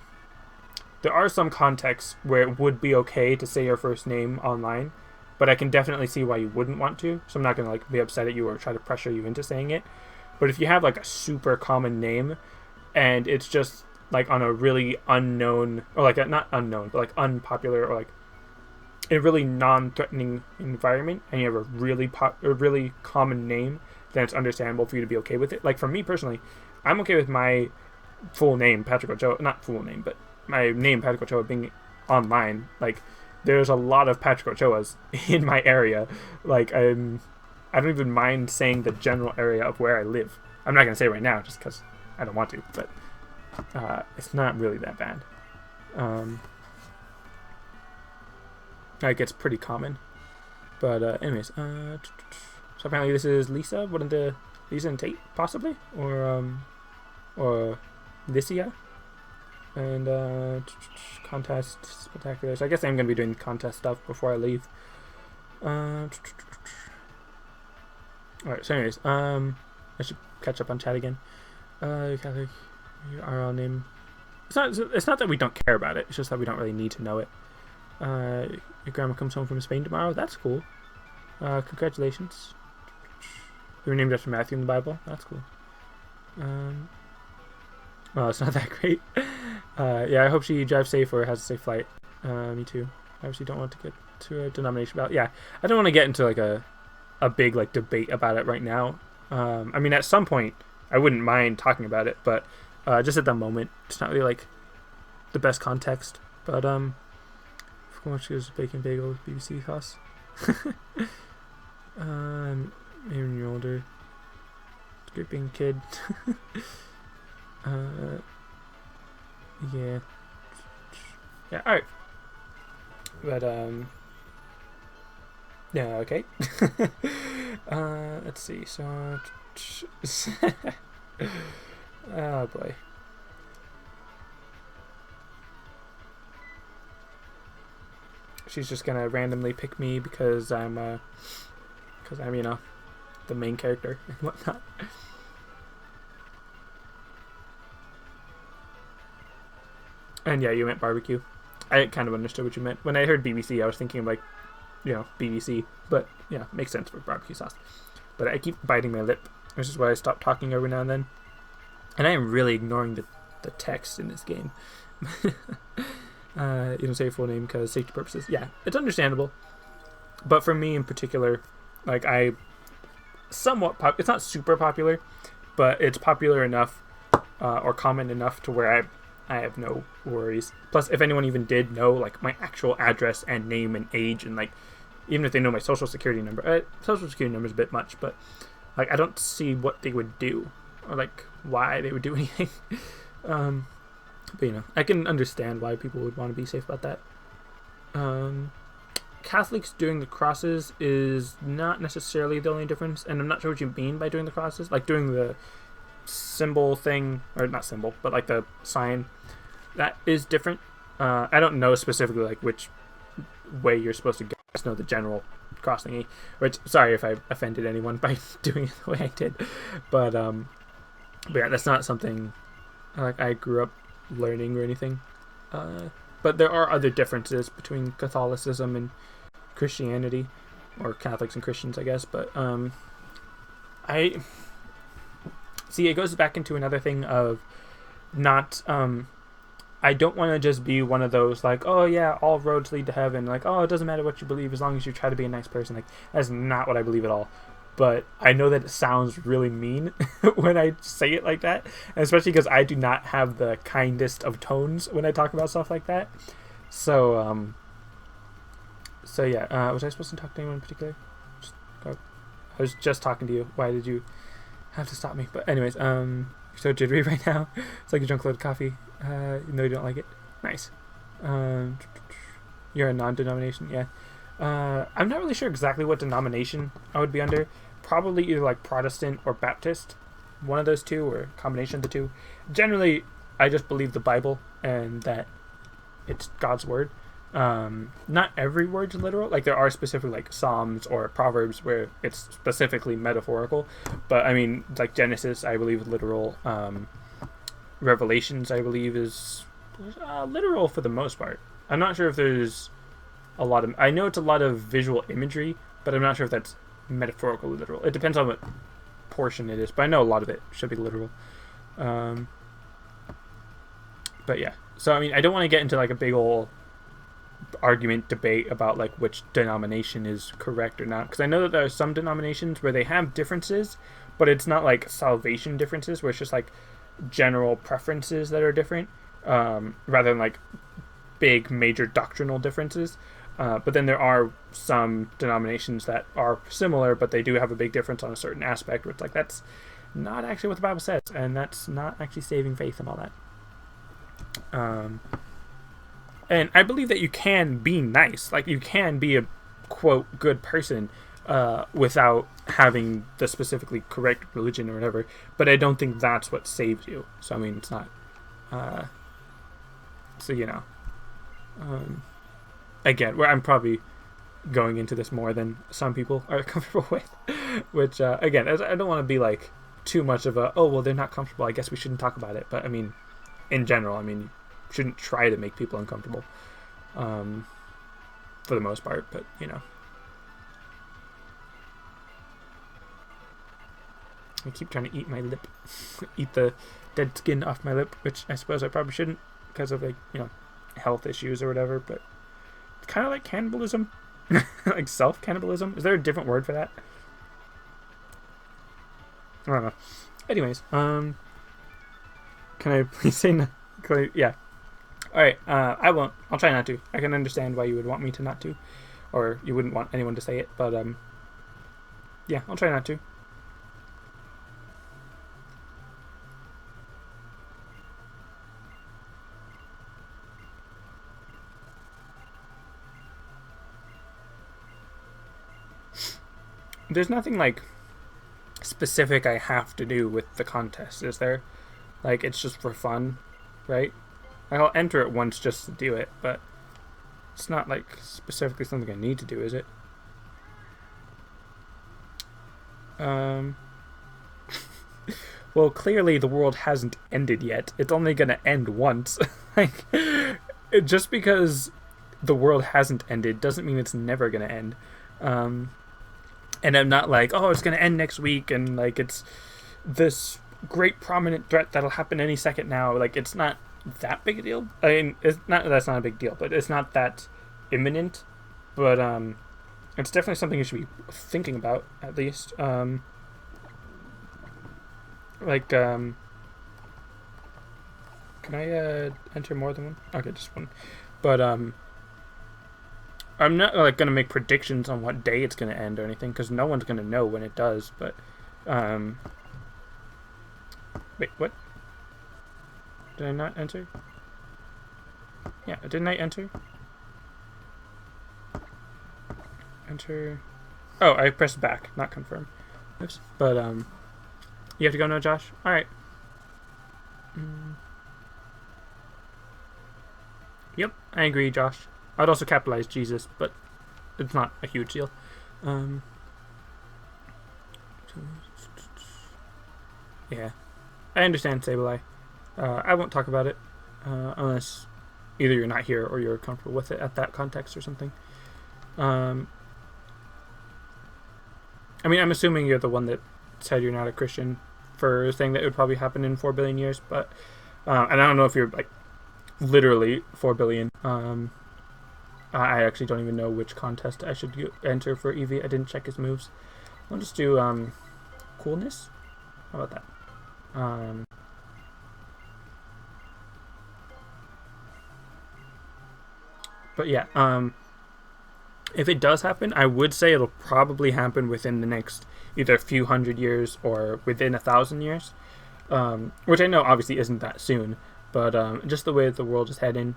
there are some contexts where it would be okay to say your first name online. But I can definitely see why you wouldn't want to. So I'm not going to like be upset at you or try to pressure you into saying it. But if you have like a super common name and it's just like on a really unknown, or like not unknown, but like unpopular, or like in a really non-threatening environment, and you have a really common name, then it's understandable for you to be okay with it. Like for me personally, I'm okay with my full name, Patrick Ochoa, not full name, but my name, Patrick Ochoa, being online. Like, there's a lot of Patrick Ochoas in my area. Like, I don't even mind saying the general area of where I live. I'm not going to say it right now just because I don't want to, but it's not really that bad. Like, it's pretty common. But anyways, so apparently this is Lisa. Wouldn't Lisa and Tate, possibly? Or Lycia? And contest spectacular. So I guess I'm going to be doing contest stuff before I leave. Alright, so anyways, I should catch up on chat again. Catholic, our name. It's not that we don't care about it, it's just that we don't really need to know it. Your grandma comes home from Spain tomorrow. That's cool. Congratulations. You were named after Matthew in the Bible. That's cool. Well, it's not that great. Yeah, I hope she drives safe or has a safe flight. Me too. I obviously don't want to get to a denomination about. Yeah, I don't want to get into like a big like debate about it right now. I mean, at some point, I wouldn't mind talking about it, but just at the moment, it's not really like the best context. But how much is bacon bagel with BBC sauce? Maybe when you're older, good being a kid. Yeah. Yeah, alright. But, yeah, okay. Let's see, so... oh, boy. She's just gonna randomly pick me because I'm, you know, the main character and whatnot. And yeah, you meant barbecue. I kind of understood what you meant. When I heard BBC, I was thinking of, like, you know, BBC. But, yeah, makes sense for barbecue sauce. But I keep biting my lip, which is why I stop talking every now and then. And I am really ignoring the text in this game. You don't say your full name because safety purposes. Yeah, it's understandable. But for me in particular, like, I somewhat... it's not super popular, but it's popular enough or common enough to where I have no worries. Plus, if anyone even did know, like, my actual address and name and age, and, like, even if they know my social security number, social security number is a bit much, but, like, I don't see what they would do, or, like, why they would do anything. But, you know, I can understand why people would want to be safe about that. Catholics doing the crosses is not necessarily the only difference, and I'm not sure what you mean by doing the crosses, like, doing the symbol thing, or not symbol, but like the sign, that is different. I don't know specifically like which way you're supposed to go. I just know the general cross thingy, which, sorry if I offended anyone by doing it the way I did, but yeah, that's not something like I grew up learning or anything. But there are other differences between Catholicism and Christianity, or Catholics and Christians, I guess, but I see, it goes back into another thing of not, I don't want to just be one of those, like, oh yeah, all roads lead to heaven, like, oh, it doesn't matter what you believe as long as you try to be a nice person. Like, that's not what I believe at all. But I know that it sounds really mean when I say it like that, and especially because I do not have the kindest of tones when I talk about stuff like that. So, yeah, was I supposed to talk to anyone in particular? I was just talking to you. Why did you have to stop me? But anyways, you're so jittery right now. It's like you drunk a load of coffee. You know you don't like it. Nice. You're a non-denomination, yeah. I'm not really sure exactly what denomination I would be under. Probably either like Protestant or Baptist. One of those two, or a combination of the two. Generally, I just believe the Bible and that it's God's word. Not every word's literal. Like, there are specific like Psalms or Proverbs where it's specifically metaphorical. But I mean, like Genesis, I believe is literal. Revelations, I believe, is literal for the most part. I'm not sure if there's a lot of... I know it's a lot of visual imagery, but I'm not sure if that's metaphorical or literal. It depends on what portion it is, but I know a lot of it should be literal. But yeah. So, I mean, I don't want to get into like a big old argument debate about like which denomination is correct or not, because I know that there are some denominations where they have differences, but it's not like salvation differences where it's just like general preferences that are different, rather than like big major doctrinal differences. But then there are some denominations that are similar, but they do have a big difference on a certain aspect, which, like, that's not actually what the Bible says, and that's not actually saving faith and all that. And I believe that you can be nice. Like, you can be a, quote, good person without having the specifically correct religion or whatever, but I don't think that's what saves you. So, I mean, it's not... so, you know... again, where I'm probably going into this more than some people are comfortable with, which, again, I don't want to be, like, too much of a, oh, well, they're not comfortable, I guess we shouldn't talk about it. But, I mean, in general, I mean, you shouldn't try to make people uncomfortable, for the most part, but, you know. I keep trying to eat my lip, eat the dead skin off my lip, which I suppose I probably shouldn't because of, like, you know, health issues or whatever, but it's kind of like cannibalism. Like self-cannibalism. Is there a different word for that? I don't know. Anyways, can I please say no? Yeah. All right. I won't. I'll try not to. I can understand why you would want me to not to, or you wouldn't want anyone to say it. But yeah, I'll try not to. There's nothing like specific I have to do with the contest, is there? Like, it's just for fun, right? I'll enter it once just to do it, but it's not like specifically something I need to do, is it? Well, clearly the world hasn't ended yet. It's only gonna end once. Like, just because the world hasn't ended doesn't mean it's never gonna end. And I'm not like, oh, it's gonna end next week, and like it's this great prominent threat that'll happen any second now. Like, it's not that big a deal. I mean, it's not that's not a big deal, but it's not that imminent. But it's definitely something you should be thinking about at least. Can I enter more than one? Okay, just one. But I'm not like gonna make predictions on what day it's gonna end or anything, because no one's gonna know when it does. But wait, what? Did I not enter? Yeah, didn't I enter? Enter. Oh, I pressed back, not confirm. Oops. But you have to go now, Josh. All right. Yep, I agree, Josh. I'd also capitalize Jesus, but it's not a huge deal. Yeah, I understand, Sableye. I won't talk about it unless either you're not here or you're comfortable with it at that context or something. I mean, I'm assuming you're the one that said you're not a Christian for saying that it would probably happen in 4 billion years, but and I don't know if you're like literally 4 billion. I actually don't even know which contest I should enter for Eevee. I didn't check his moves. I'll just do coolness. How about that? But yeah, if it does happen, I would say it'll probably happen within the next either few hundred years or within 1,000 years, which I know obviously isn't that soon, but just the way that the world is heading,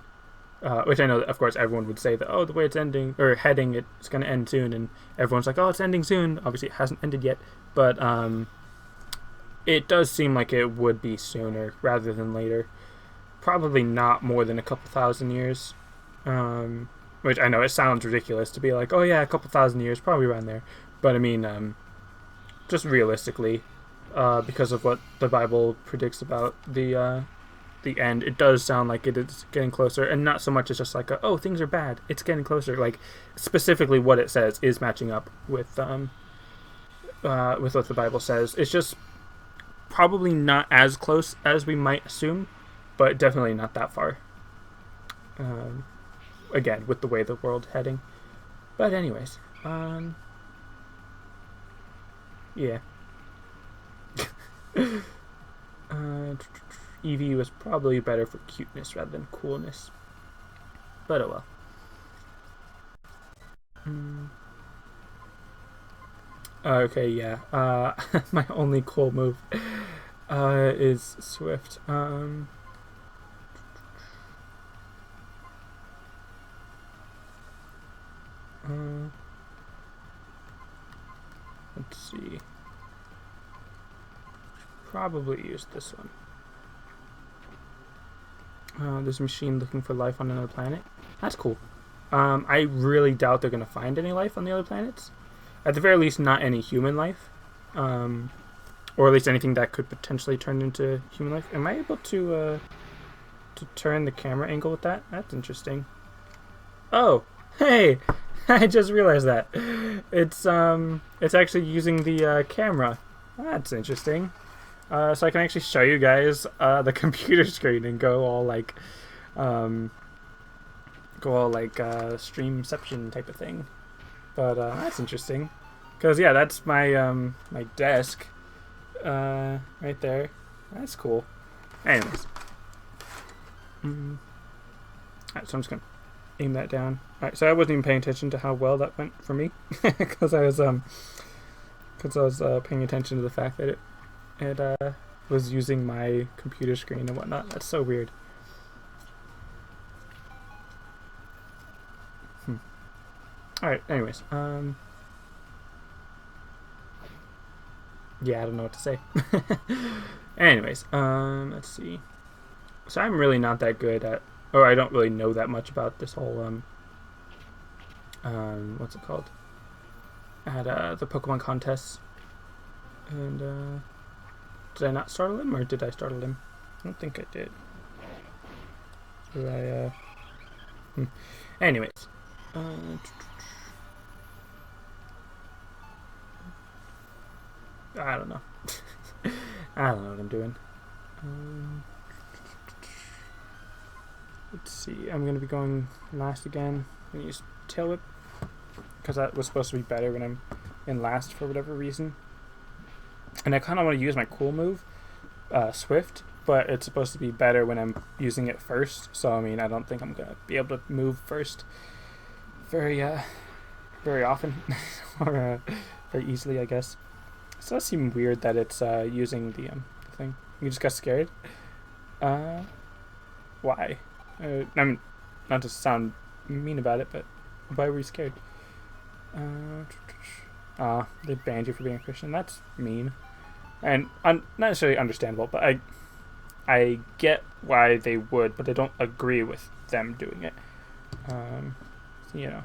which I know that of course everyone would say that, oh, the way it's ending or heading, it's going to end soon, and everyone's like, oh, it's ending soon. Obviously it hasn't ended yet, but it does seem like it would be sooner rather than later. Probably not more than a couple thousand years. Which I know it sounds ridiculous to be like, oh yeah, a couple thousand years, probably around there. But I mean, just realistically, because of what the Bible predicts about the end, it does sound like it is getting closer, and not so much as just like, oh, things are bad, it's getting closer. Like, specifically what it says is matching up with what the Bible says. It's just probably not as close as we might assume, but definitely not that far. Again, with the way the world's heading. But anyways, yeah. Eevee was probably better for cuteness rather than coolness. But oh well. Okay, yeah. My only cool move is Swift. Let's see. Probably use this one. There's a machine looking for life on another planet. That's cool. I really doubt they're gonna find any life on the other planets. At the very least, not any human life. Or at least anything that could potentially turn into human life. Am I able to turn the camera angle with that? That's interesting. Oh, hey! I just realized that. It's actually using the camera. That's interesting. So I can actually show you guys the computer screen and go all like streamception type of thing. But that's interesting, because yeah, that's my my desk, right there. That's cool. Anyways. Alright, so I'm just gonna aim that down. Alright, so I wasn't even paying attention to how well that went for me. Because I was paying attention to the fact that it was using my computer screen and whatnot. That's so weird. Alright, anyways. Yeah, I don't know what to say. Anyways, let's see. So I'm really not that good at, or I don't really know that much about this whole, what's it called? At the Pokemon contests. And, did I not startle him, or did I startle him? I don't think I did. Did I, Anyways. I don't know. I don't know what I'm doing. Let's see. I'm going to be going last again. I'm going to use Tail Whip, because that was supposed to be better when I'm in last for whatever reason. And I kind of want to use my cool move, Swift, but it's supposed to be better when I'm using it first. So, I mean, I don't think I'm going to be able to move first very often, or very easily, I guess. So that seems weird that it's using the thing. You just got scared? Why? I mean, not to sound mean about it, but why were you scared? They banned you for being a Christian. That's mean. And not necessarily understandable, but I get why they would, but I don't agree with them doing it. So, you know.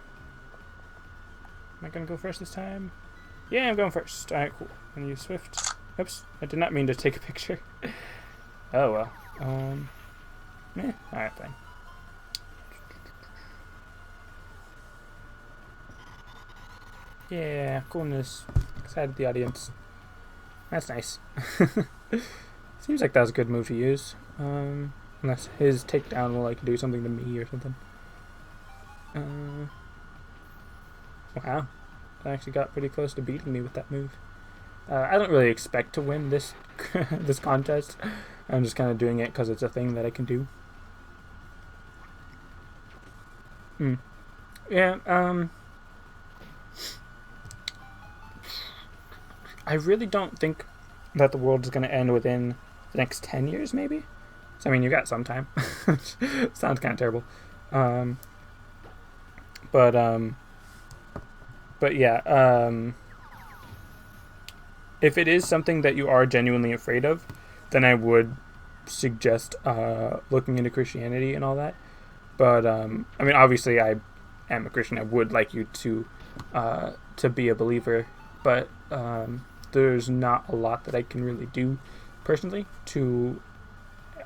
Am I going to go first this time? Yeah, I'm going first. Alright, cool. I'm going to use Swift. Oops, I did not mean to take a picture. Oh, well. Alright, fine. Yeah, coolness. Excited the audience. That's nice. Seems like that was a good move to use. Unless his takedown will, like, do something to me or something. Wow. I actually got pretty close to beating me with that move. I don't really expect to win this this contest. I'm just kind of doing it because it's a thing that I can do. Yeah, I really don't think that the world is going to end within the next 10 years, maybe? So, I mean, you got some time. Sounds kind of terrible. But yeah, if it is something that you are genuinely afraid of, then I would suggest looking into Christianity and all that. But I mean, obviously, I am a Christian. I would like you to be a believer, but there's not a lot that I can really do personally to.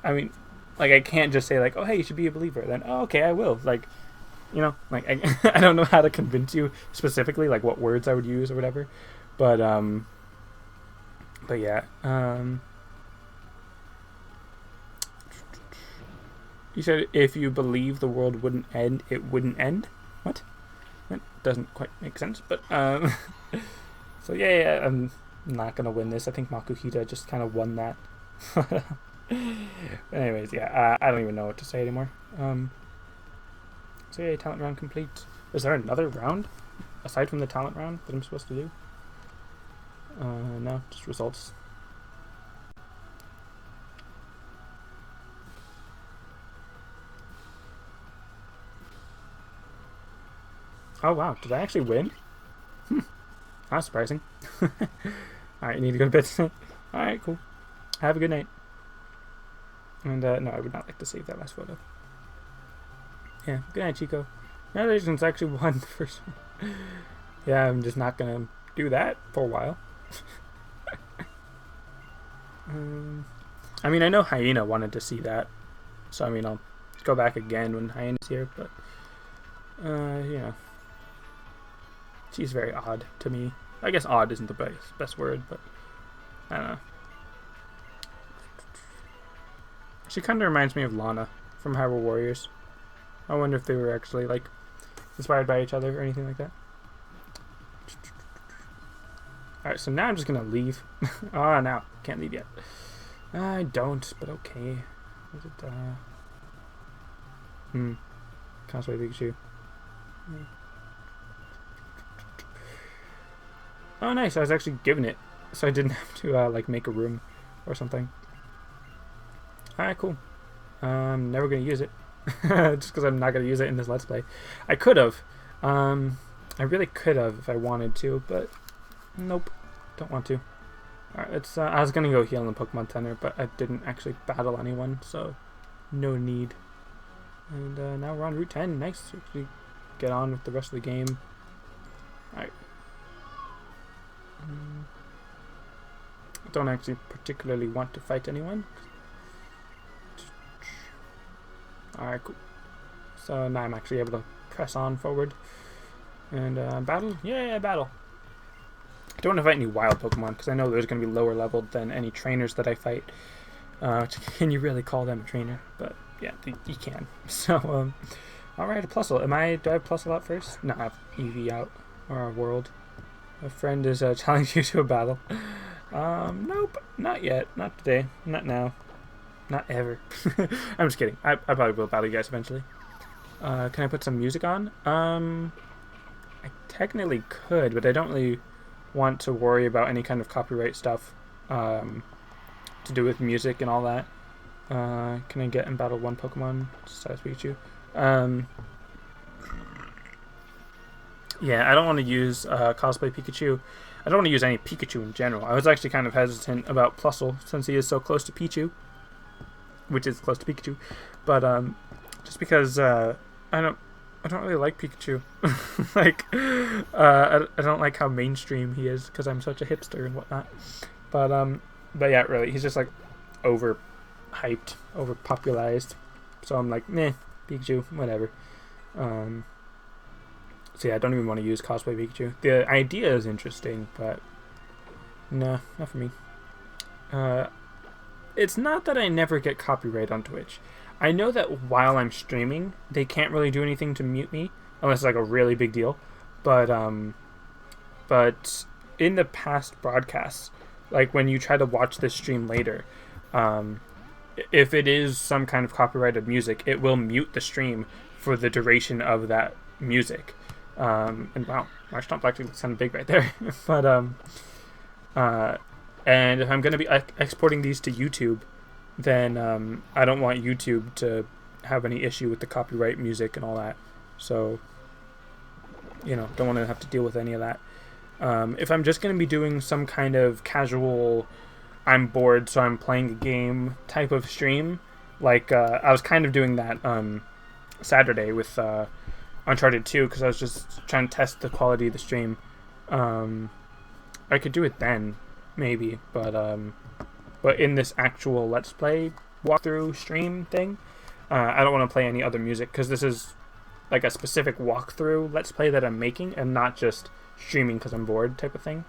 I mean, like, I can't just say, like, oh, hey, you should be a believer. Then, oh, okay, I will. Like, you know, like, I don't know how to convince you specifically, like, what words I would use or whatever. But yeah. You said if you believe the world wouldn't end, it wouldn't end? What? That doesn't quite make sense, but, so yeah, I'm not gonna win this. I think Makuhita just kind of won that. Anyways, yeah, I don't even know what to say anymore. So yeah, talent round complete. Is there another round aside from the talent round that I'm supposed to do? No, just results. Oh wow, did I actually win? That's surprising. Alright, you need to go to bed tonight. Alright, cool. Have a good night. And no, I would not like to save that last photo. Yeah, good night, Chico. Congratulations, actually won the first one. Yeah, I'm just not gonna do that for a while. I mean, I know Hyena wanted to see that, so I mean, I'll go back again when Hyena's here, but you know, she's very odd to me. I guess odd isn't the best word, but I don't know. She kind of reminds me of Lana from Hyrule Warriors. I wonder if they were actually, like, inspired by each other or anything like that. Alright, so now I'm just gonna leave. Oh, no. Can't leave yet. I don't, but okay. Is it, Cosplay Pikachu. Oh, nice. I was actually given it, so I didn't have to, like, make a room or something. Alright, cool. I'm never gonna use it. Just because I'm not gonna use it in this Let's Play. I could have. I really could have if I wanted to, but nope. Don't want to. Alright, let's, I was gonna go heal in the Pokemon Center, but I didn't actually battle anyone, so no need. And now we're on Route 10. Nice. We get on with the rest of the game. Alright. Don't actually particularly want to fight anyone. Alright, cool. So now I'm actually able to press on forward. And battle? Yeah, battle. I don't want to fight any wild Pokemon because I know there's going to be lower leveled than any trainers that I fight. Can you really call them a trainer? But yeah, you can. So, alright, a Plusle. Do I have Plusle out first? No, I have Eevee out. Or a World. A friend is challenging you to a battle. Nope, not yet. Not today. Not now. Not ever. I'm just kidding. I probably will battle you guys eventually. Can I put some music on? I technically could, but I don't really want to worry about any kind of copyright stuff to do with music and all that. Can I get and battle one Pokemon? Besides Pikachu. Yeah, I don't want to use cosplay Pikachu. I don't want to use any Pikachu in general. I was actually kind of hesitant about Plusle since he is so close to Pichu, which is close to Pikachu. But just because I don't really like Pikachu. Like I don't like how mainstream he is because I'm such a hipster and whatnot. But yeah, really, he's just like overhyped, overpopularized. So I'm like, meh, Pikachu, whatever. So yeah, I don't even want to use cosplay Pikachu. The idea is interesting, but nah, not for me. It's not that I never get copyright on Twitch. I know that while I'm streaming, they can't really do anything to mute me unless it's like a really big deal. But in the past broadcasts, like when you try to watch this stream later, if it is some kind of copyrighted music, it will mute the stream for the duration of that music. And wow, my stomp actually looks kind of big right there. But and if I'm going to be exporting these to YouTube, then I don't want YouTube to have any issue with the copyright music and all that. So, you know, don't want to have to deal with any of that. If I'm just going to be doing some kind of casual, I'm bored so I'm playing a game type of stream, like I was kind of doing that Saturday with Uncharted 2 because I was just trying to test the quality of the stream. I could do it then, maybe, but in this actual Let's Play walkthrough stream thing, I don't want to play any other music because this is like a specific walkthrough Let's Play that I'm making and not just streaming because I'm bored type of thing.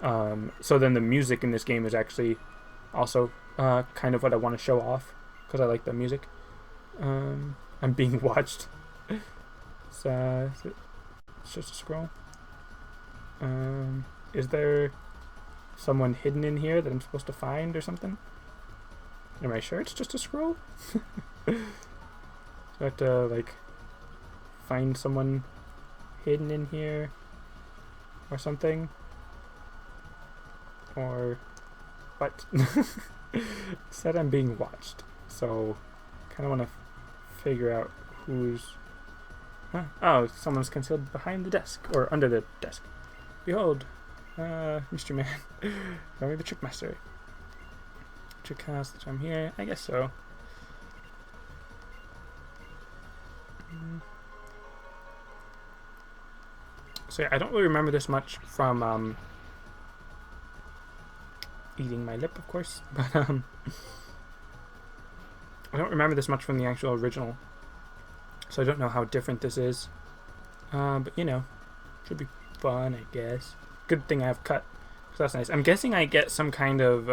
So then the music in this game is actually also kind of what I want to show off because I like the music. I'm being watched. So, it's just a scroll. Is there someone hidden in here that I'm supposed to find or something? Am I sure it's just a scroll? Do I have to, like, find someone hidden in here or something? Or what? It said I'm being watched, so kind of want to figure out who's... Huh? Oh, someone's concealed behind the desk, or under the desk. Behold, Mr. Man. Only the Trick Master. Trick house that I'm here. I guess so. So yeah, I don't really remember this much from eating my lip, of course, but I don't remember this much from the actual original. So I don't know how different this is. But, you know, should be fun, I guess. Good thing I have cut. So that's nice. I'm guessing I get some kind of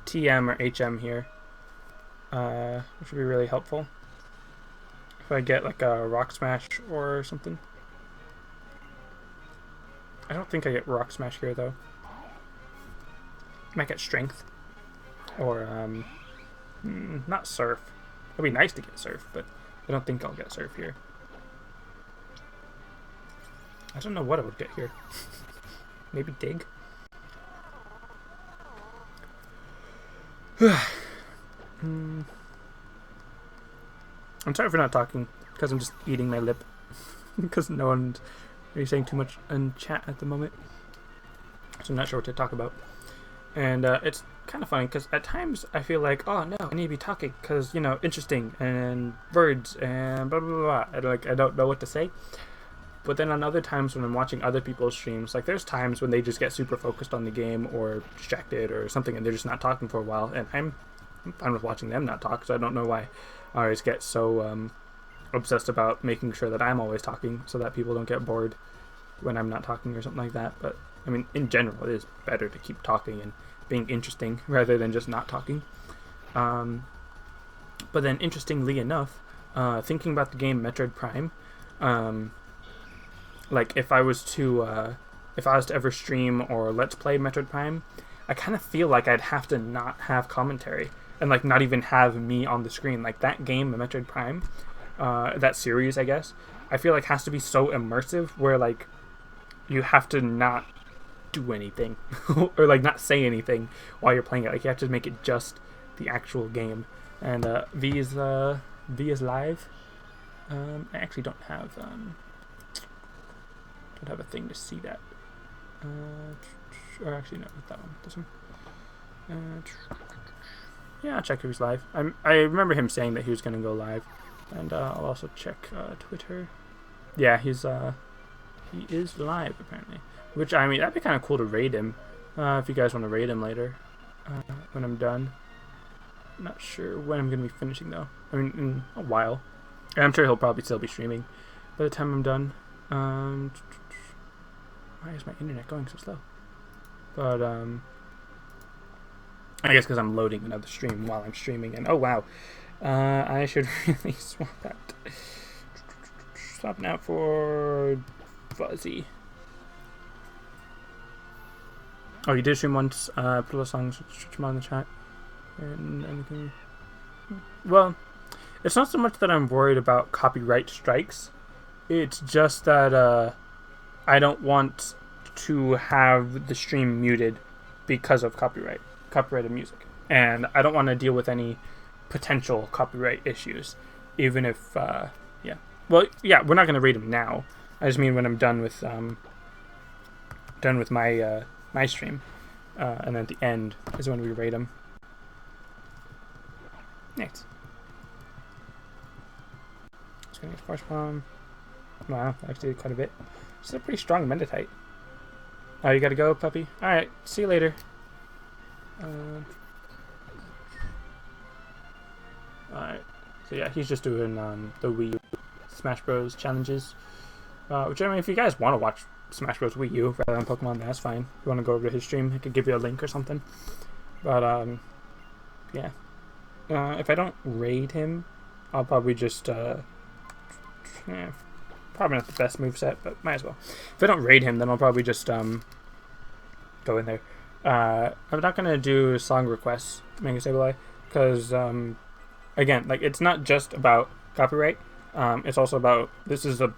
TM or HM here. Which would be really helpful. If I get like a Rock Smash or something. I don't think I get Rock Smash here, though. Might get strength. Or, not surf. It'd be nice to get surf, but I don't think I'll get surf here. I don't know what I would get here. Maybe dig? I'm sorry for not talking, because I'm just eating my lip. Because no one's really saying too much in chat at the moment. So I'm not sure what to talk about. And it's kind of funny, because at times I feel like, oh no, I need to be talking, because, you know, interesting, and words, and blah blah blah, and like, I don't know what to say. But then on other times when I'm watching other people's streams, like there's times when they just get super focused on the game, or distracted, or something, and they're just not talking for a while, and I'm fine with watching them not talk, so I don't know why I always get so obsessed about making sure that I'm always talking, so that people don't get bored when I'm not talking or something like that. But I mean, in general, it is better to keep talking and being interesting rather than just not talking. But then, interestingly enough, thinking about the game Metroid Prime, like if I was to ever stream or let's play Metroid Prime, I kind of feel like I'd have to not have commentary and like not even have me on the screen. Like that game, Metroid Prime, that series, I guess, I feel like has to be so immersive where like you have to not do anything or like not say anything while you're playing it. Like you have to make it just the actual game. And V is live. I actually don't have a thing to see that. Or actually no, not that one. This one. Yeah, I'll check if he's live. I remember him saying that he was gonna go live, and I'll also check Twitter. Yeah, he is live apparently. Which, I mean, that'd be kind of cool to raid him, if you guys want to raid him later, when I'm done. Not sure when I'm gonna be finishing though. I mean, in a while. And I'm sure he'll probably still be streaming by the time I'm done. Why is my internet going so slow? But I guess because I'm loading another stream while I'm streaming, and oh wow, I should really swap out. Swapping out for Fuzzy. Oh, you did stream once. Put a little song, switch them on the chat. And anything. Well, it's not so much that I'm worried about copyright strikes. It's just that I don't want to have the stream muted because of copyrighted music, and I don't want to deal with any potential copyright issues, even if yeah. Well, yeah, we're not going to raid him now. I just mean when I'm done with my my stream, and then at the end is when we raid him. Next. Just gonna get Force Bomb. Wow, actually quite a bit. It's a pretty strong Menditite. Oh, you gotta go, puppy? Alright, see you later. Alright, so yeah, he's just doing the Wii U Smash Bros. Challenges. Which, I mean, if you guys want to watch Smash Bros. Wii U rather than Pokemon, that's fine. If you want to go over to his stream, I could give you a link or something. But, yeah. If I don't raid him, I'll probably just, yeah, probably not the best moveset, but might as well. If I don't raid him, then I'll probably just, go in there. I'm not gonna do song requests, Manga Sableye, because, again, like, it's not just about copyright, it's also about, this is a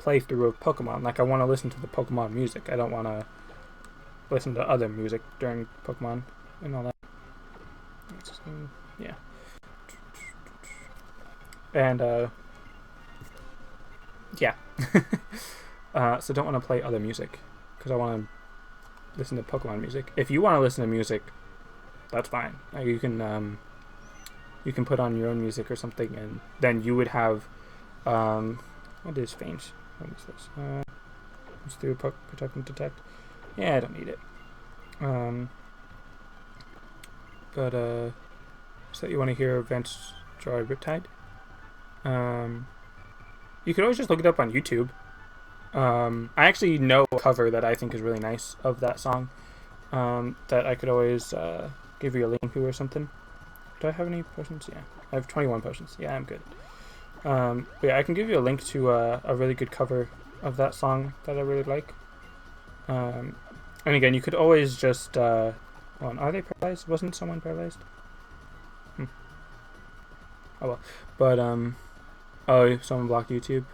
playthrough of Pokemon. Like, I want to listen to the Pokemon music. I don't want to listen to other music during Pokemon and all that. Yeah. And, yeah. So don't want to play other music, because I want to listen to Pokemon music. If you want to listen to music, that's fine. You can put on your own music or something, and then you would have, what is Fange? What is this? Let's do Protect and Detect. Yeah, I don't need it. But, so you want to hear Advanced Joy Riptide? You could always just look it up on YouTube. I actually know a cover that I think is really nice of that song, that I could always give you a link to or something. Do I have any potions? Yeah, I have 21 potions. Yeah, I'm good. But yeah, I can give you a link to a really good cover of that song that I really like. And again, you could always just Hold on, are they paralyzed? Wasn't someone paralyzed? Oh well. But, oh, someone blocked YouTube.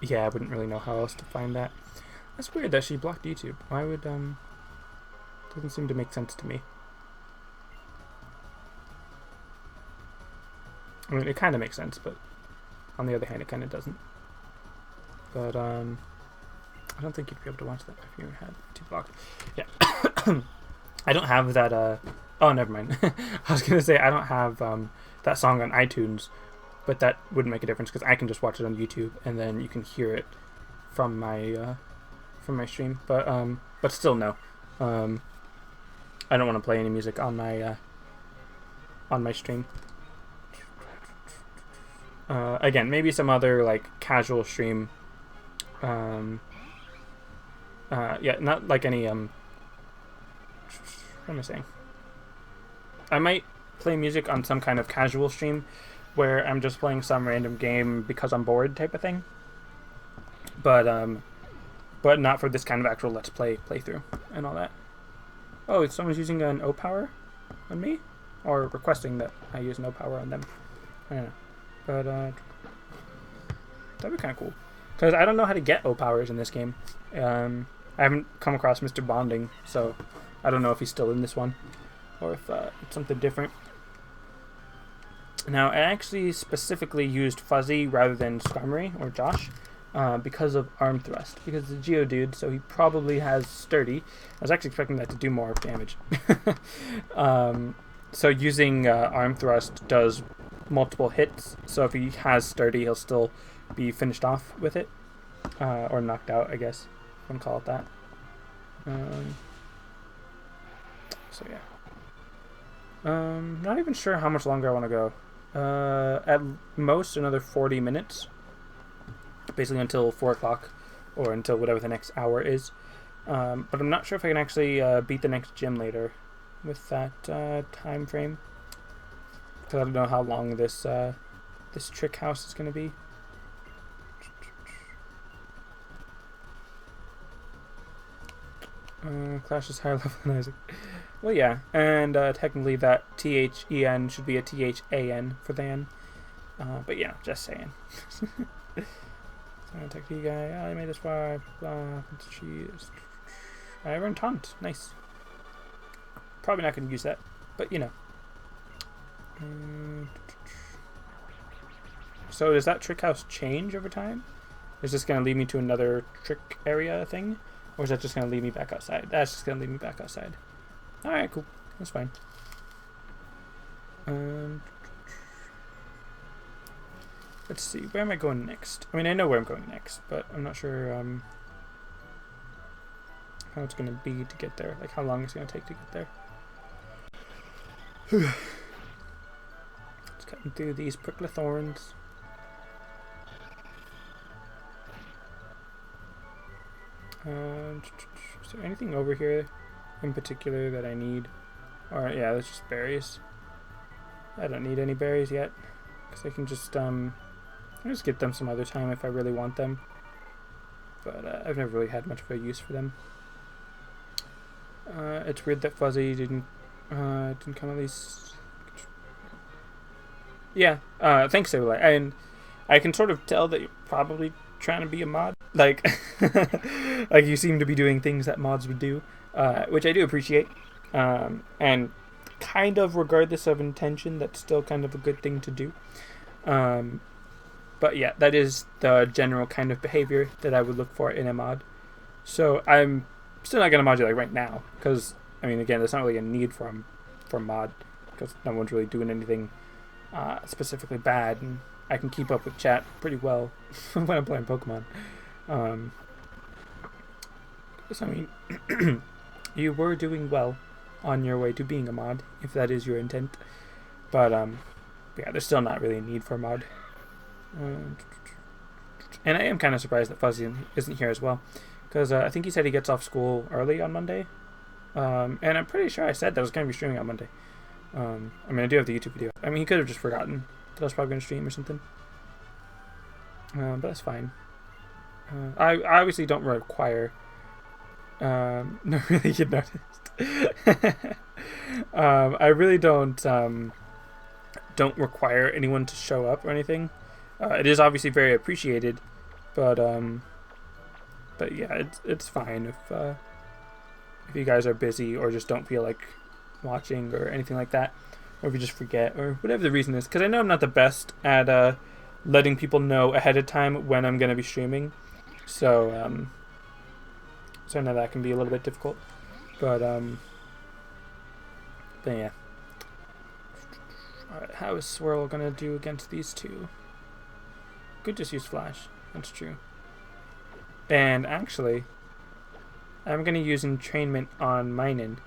Yeah, I wouldn't really know how else to find that. That's weird that she blocked YouTube. Why would, doesn't seem to make sense to me. I mean, it kind of makes sense, but on the other hand, it kind of doesn't. But, I don't think you'd be able to watch that if you had YouTube blocked. Yeah. I don't have that, oh, never mind. I was gonna say, I don't have, that song on iTunes, but that wouldn't make a difference because I can just watch it on YouTube and then you can hear it from my stream. But still, no. I don't want to play any music on my stream. Again, maybe some other like casual stream. Yeah, not like any what am I saying? I might play music on some kind of casual stream where I'm just playing some random game because I'm bored type of thing. But not for this kind of actual Let's Play playthrough and all that. Oh, someone's using an O power on me? Or requesting that I use an O power on them. I don't know. But that'd be kind of cool. Because I don't know how to get O powers in this game. I haven't come across Mr. Bonding, so I don't know if he's still in this one. Or if it's something different. Now, I actually specifically used Fuzzy rather than Skarmory or Josh because of Arm Thrust. Because it's a Geodude, so he probably has Sturdy. I was actually expecting that to do more damage. So using Arm Thrust does multiple hits. So if he has Sturdy, he'll still be finished off with it. Or knocked out, I guess. If you want to call it that. So yeah. Not even sure how much longer I want to go. At most another 40 minutes. Basically until 4 o'clock. Or until whatever the next hour is. But I'm not sure if I can actually beat the next gym later. With that time frame. Because I don't know how long this this trick house is going to be. Clash is higher level than Isaac. Well, yeah, and technically that THEN should be a THAN for than. But yeah, just saying. Tech D guy, I made this far. I earned taunt. Nice. Probably not going to use that, but you know. So does that trick house change over time? Is this going to lead me to another trick area thing? Or is that just going to lead me back outside? That's just going to lead me back outside. Alright, cool. That's fine. Let's see. Where am I going next? I mean, I know where I'm going next, but I'm not sure how it's going to be to get there. Like, how long it's going to take to get there. Just cutting through these prickly thorns. Is there anything over here in particular that I need? Or yeah, that's just berries. I don't need any berries yet, because I can just get them some other time if I really want them. But I've never really had much of a use for them. It's weird that Fuzzy didn't come at least. Yeah, thanks everybody. And I can sort of tell that you're probably trying to be a mod. Like, like you seem to be doing things that mods would do, which I do appreciate. And kind of regardless of intention, that's still kind of a good thing to do. But yeah, that is the general kind of behavior that I would look for in a mod. So I'm still not going to mod you like right now, because, I mean, again, there's not really a need for a mod, because no one's really doing anything specifically bad, and I can keep up with chat pretty well when I'm playing Pokemon. So, I mean, you were doing well on your way to being a mod, if that is your intent. But yeah, there's still not really a need for a mod. And I am kind of surprised that Fuzzy isn't here as well, because I think he said he gets off school early on Monday. And I'm pretty sure I said that I was going to be streaming on Monday. I mean, I do have the YouTube video. I mean, he could have just forgotten that I was probably going to stream or something. But that's fine. I obviously don't require No, really, you noticed. I really don't require anyone to show up or anything. It is obviously very appreciated, but yeah, it's fine if you guys are busy or just don't feel like watching or anything like that, or if you just forget or whatever the reason is. Because I know I'm not the best at letting people know ahead of time when I'm gonna be streaming, so so I know that can be a little bit difficult, but yeah. Alright, how is Swirl gonna do against these two? Could just use Flash. That's true. And actually, I'm gonna use Entrainment on Minen.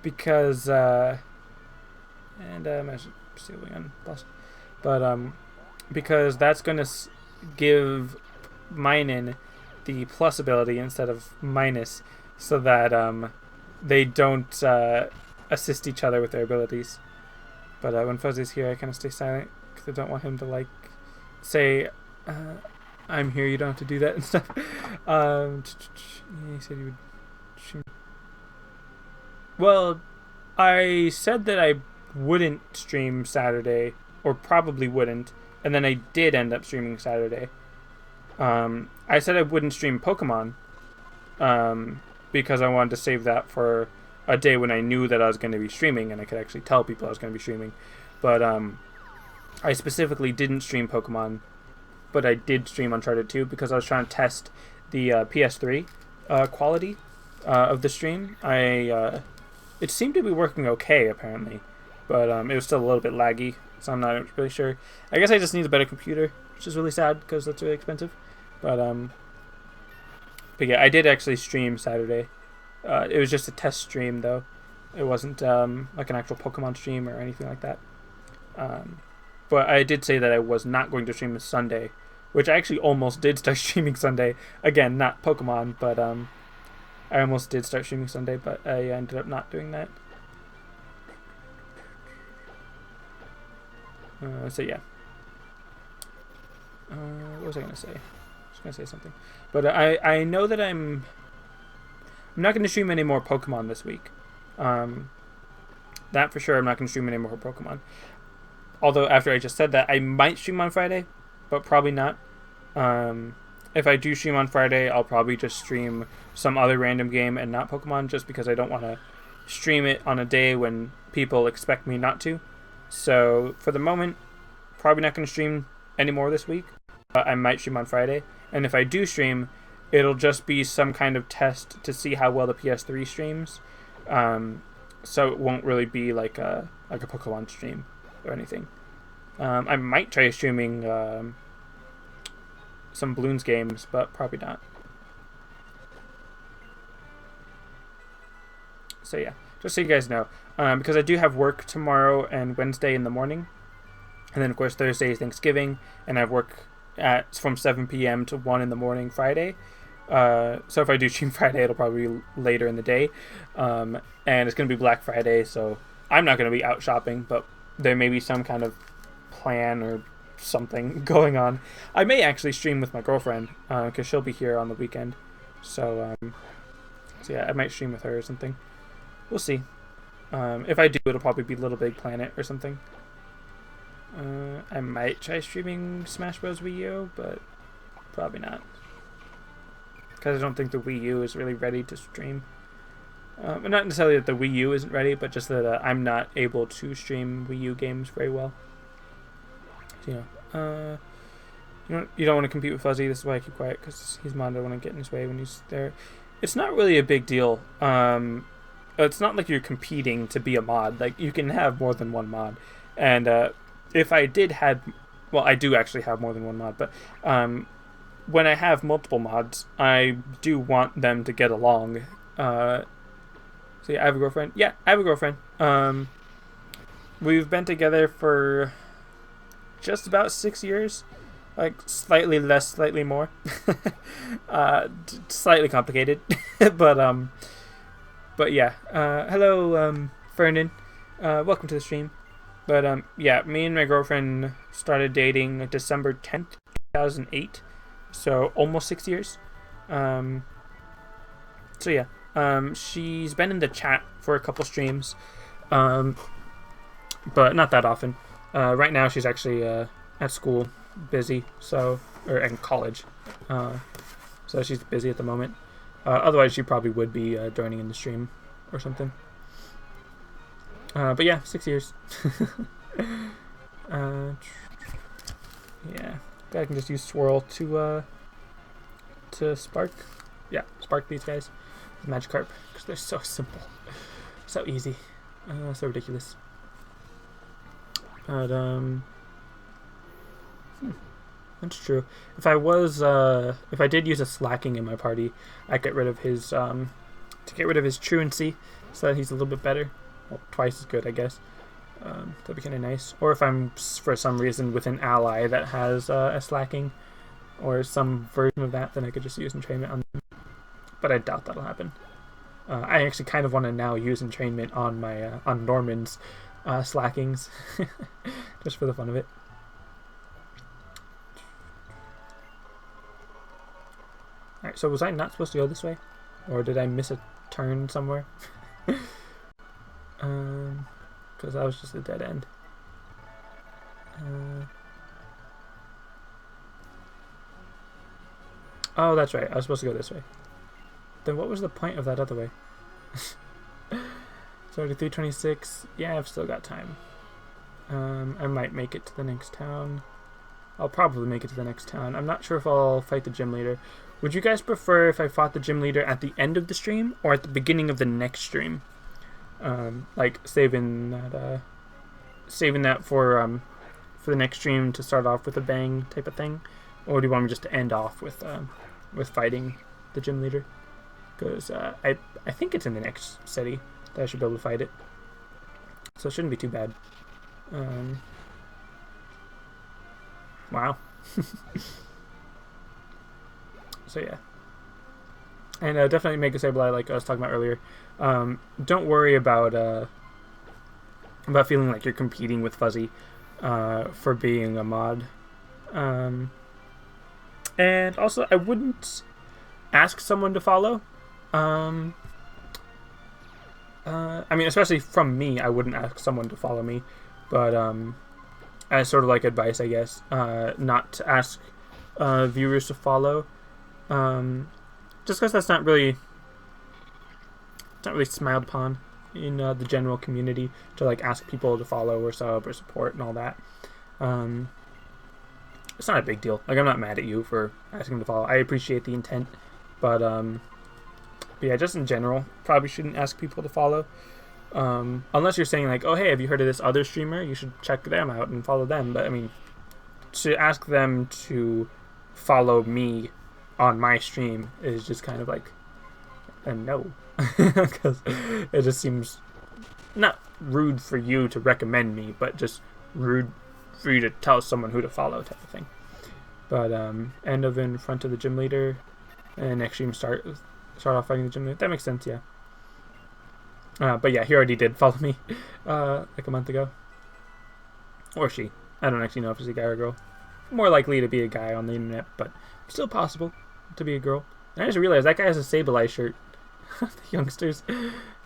Because, and I'm stealing on plus. But, because that's gonna give Minen the plus ability instead of minus, so that, they don't, assist each other with their abilities. But when Fuzzy's here, I kind of stay silent because I don't want him to like say, "I'm here. You don't have to do that" and stuff. He said he would stream. Well, I said that I wouldn't stream Saturday, or probably wouldn't, and then I did end up streaming Saturday. I said I wouldn't stream Pokemon, because I wanted to save that for a day when I knew that I was going to be streaming and I could actually tell people I was going to be streaming. But I specifically didn't stream Pokemon, but I did stream Uncharted 2 because I was trying to test the PS3 quality of the stream. It seemed to be working okay apparently, but it was still a little bit laggy, so I'm not really sure. I guess I just need a better computer, which is really sad because that's really expensive. But yeah, I did actually stream Saturday. It was just a test stream, though. It wasn't like an actual Pokemon stream or anything like that. But I did say that I was not going to stream Sunday, which I actually almost did start streaming Sunday. Again, not Pokemon, but I almost did start streaming Sunday, but I ended up not doing that. So yeah. What was I going to say? I was going to say something. But I know that I'm not going to stream any more Pokemon this week. That for sure, I'm not going to stream any more Pokemon. Although, after I just said that, I might stream on Friday, but probably not. If I do stream on Friday, I'll probably just stream some other random game and not Pokemon, just because I don't want to stream it on a day when people expect me not to. So, for the moment, probably not going to stream anymore this week. I might stream on Friday. And if I do stream, it'll just be some kind of test to see how well the PS3 streams. So it won't really be like a Pokemon stream or anything. I might try streaming some Bloons games, but probably not. So yeah, just so you guys know. Because I do have work tomorrow and Wednesday in the morning. And then of course Thursday is Thanksgiving, and I have work from 7 p.m. to 1 in the morning Friday. So if I do stream Friday, it'll probably be later in the day. And it's going to be Black Friday, so I'm not going to be out shopping, but there may be some kind of plan or something going on. I may actually stream with my girlfriend, because she'll be here on the weekend. So yeah, I might stream with her or something. We'll see. If I do, it'll probably be Little Big Planet or something. I might try streaming Smash Bros. Wii U, but probably not. Because I don't think the Wii U is really ready to stream. Not necessarily that the Wii U isn't ready, but just that I'm not able to stream Wii U games very well. So, you don't want to compete with Fuzzy. This is why I keep quiet, because he's mod. I don't want to get in his way when he's there. It's not really a big deal. It's not like you're competing to be a mod. Like, you can have more than one mod. And if I did have... Well, I do actually have more than one mod, but... when I have multiple mods, I do want them to get along. So yeah, I have a girlfriend. Yeah, I have a girlfriend. We've been together for just about 6 years. Like, slightly less, slightly more. Slightly complicated. But yeah. Hello, Fernan. Welcome to the stream. But yeah, me and my girlfriend started dating December 10th, 2008. So almost 6 years. So yeah, she's been in the chat for a couple streams, but not that often. Right now she's actually at school, busy, or in college, so she's busy at the moment. Otherwise, she probably would be joining in the stream or something. But yeah, 6 years. Yeah, I can just use swirl to spark. Yeah, spark these guys. Magikarp, because they're so simple, so easy, so ridiculous. But that's true. If I did use a slacking in my party, I'd get rid of his to get rid of his truancy, so that he's a little bit better. Well, twice as good, I guess. That'd be kind of nice. Or if I'm for some reason with an ally that has a slacking, or some version of that, then I could just use entrainment on them. But I doubt that'll happen. I actually kind of want to now use entrainment on my on Norman's slackings, just for the fun of it. Alright, so was I not supposed to go this way? Or did I miss a turn somewhere? Because that was just a dead end. Oh, that's right. I was supposed to go this way. Then what was the point of that other way? It's already 3:26. Yeah, I've still got time. I might make it to the next town. I'll probably make it to the next town. I'm not sure if I'll fight the gym leader. Would you guys prefer if I fought the gym leader at the end of the stream or at the beginning of the next stream? Like saving that for the next stream to start off with a bang type of thing, or do you want me just to end off with fighting the gym leader? Because I think it's in the next city that I should be able to fight it, so it shouldn't be too bad. Wow. So yeah, and definitely make a Sableye like I was talking about earlier. Don't worry about feeling like you're competing with Fuzzy for being a mod. And also, I wouldn't ask someone to follow. I mean, especially from me, I wouldn't ask someone to follow me. But as sort of like advice, I guess, not to ask viewers to follow. Just because that's not really smiled upon in the general community, to like ask people to follow or sub or support and all that. It's not a big deal. Like, I'm not mad at you for asking to follow. I appreciate the intent, but yeah, just in general, probably shouldn't ask people to follow. Unless you're saying like, oh hey, have you heard of this other streamer? You should check them out and follow them. But I mean, to ask them to follow me on my stream is just kind of like a no, because it just seems not rude for you to recommend me, but just rude for you to tell someone who to follow type of thing. But end of in front of the gym leader, and next stream start off fighting the gym leader. That makes sense, yeah. But yeah, he already did follow me like a month ago, or she. I don't actually know if it's a guy or a girl. More likely to be a guy on the internet, but still possible to be a girl. And I just realized that guy has a Sableye shirt. The youngsters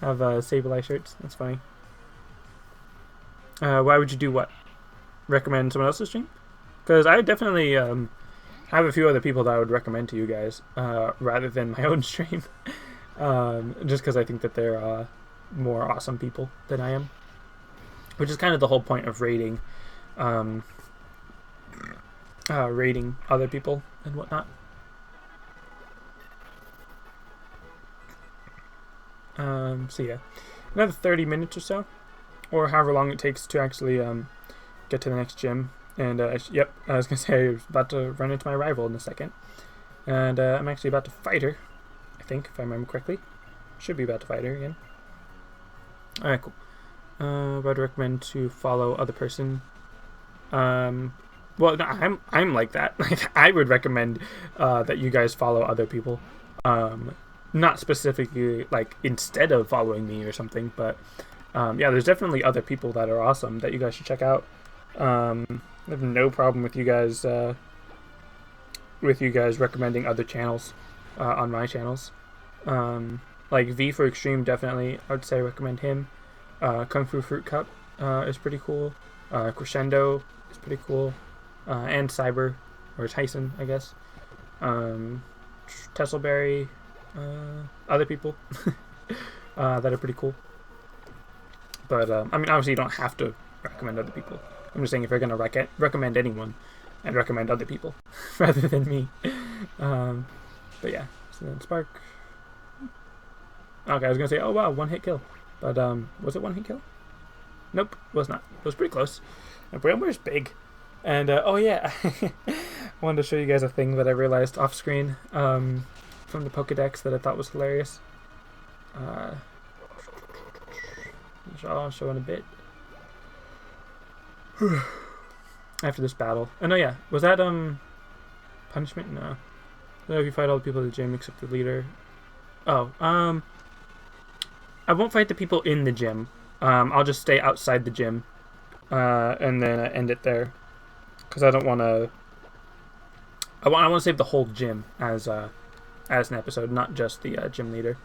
have Sableye shirts. That's funny. Why would you do what? Recommend someone else's stream? Because I definitely have a few other people that I would recommend to you guys rather than my own stream. Just because I think that they're more awesome people than I am. Which is kind of the whole point of rating other people and whatnot. So yeah, another 30 minutes or so, or however long it takes to actually get to the next gym. And yep, I was gonna say I was about to run into my rival in a second, and I'm actually about to fight her, I think, if I remember correctly. Should be about to fight her again. Alright, cool. I'd recommend to follow other person. Well, no, I'm like that. Like, I would recommend that you guys follow other people. Not specifically like instead of following me or something, but yeah, there's definitely other people that are awesome that you guys should check out. I have no problem with you guys recommending other channels on my channels. Like V for Extreme, definitely. I would say recommend him. Kung Fu Fruit Cup is pretty cool. Crescendo is pretty cool. And Cyber, or Tyson, I guess. Tesselberry, other people that are pretty cool. But, I mean, obviously you don't have to recommend other people. I'm just saying if you're going to recommend anyone, I'd recommend other people rather than me. But yeah, so then Spark. Okay, I was going to say, oh wow, one hit kill. But, was it one hit kill? Nope, it was not. It was pretty close. And Brambleware big. And, oh yeah, I wanted to show you guys a thing that I realized off screen from the Pokedex that I thought was hilarious. Which I'll show in a bit. After this battle. Oh no, yeah. Was that, punishment? No. No, if you fight all the people in the gym except the leader. Oh, I won't fight the people in the gym. I'll just stay outside the gym. And then end it there. Because I don't want to... I want to save the whole gym as an episode, not just the gym leader.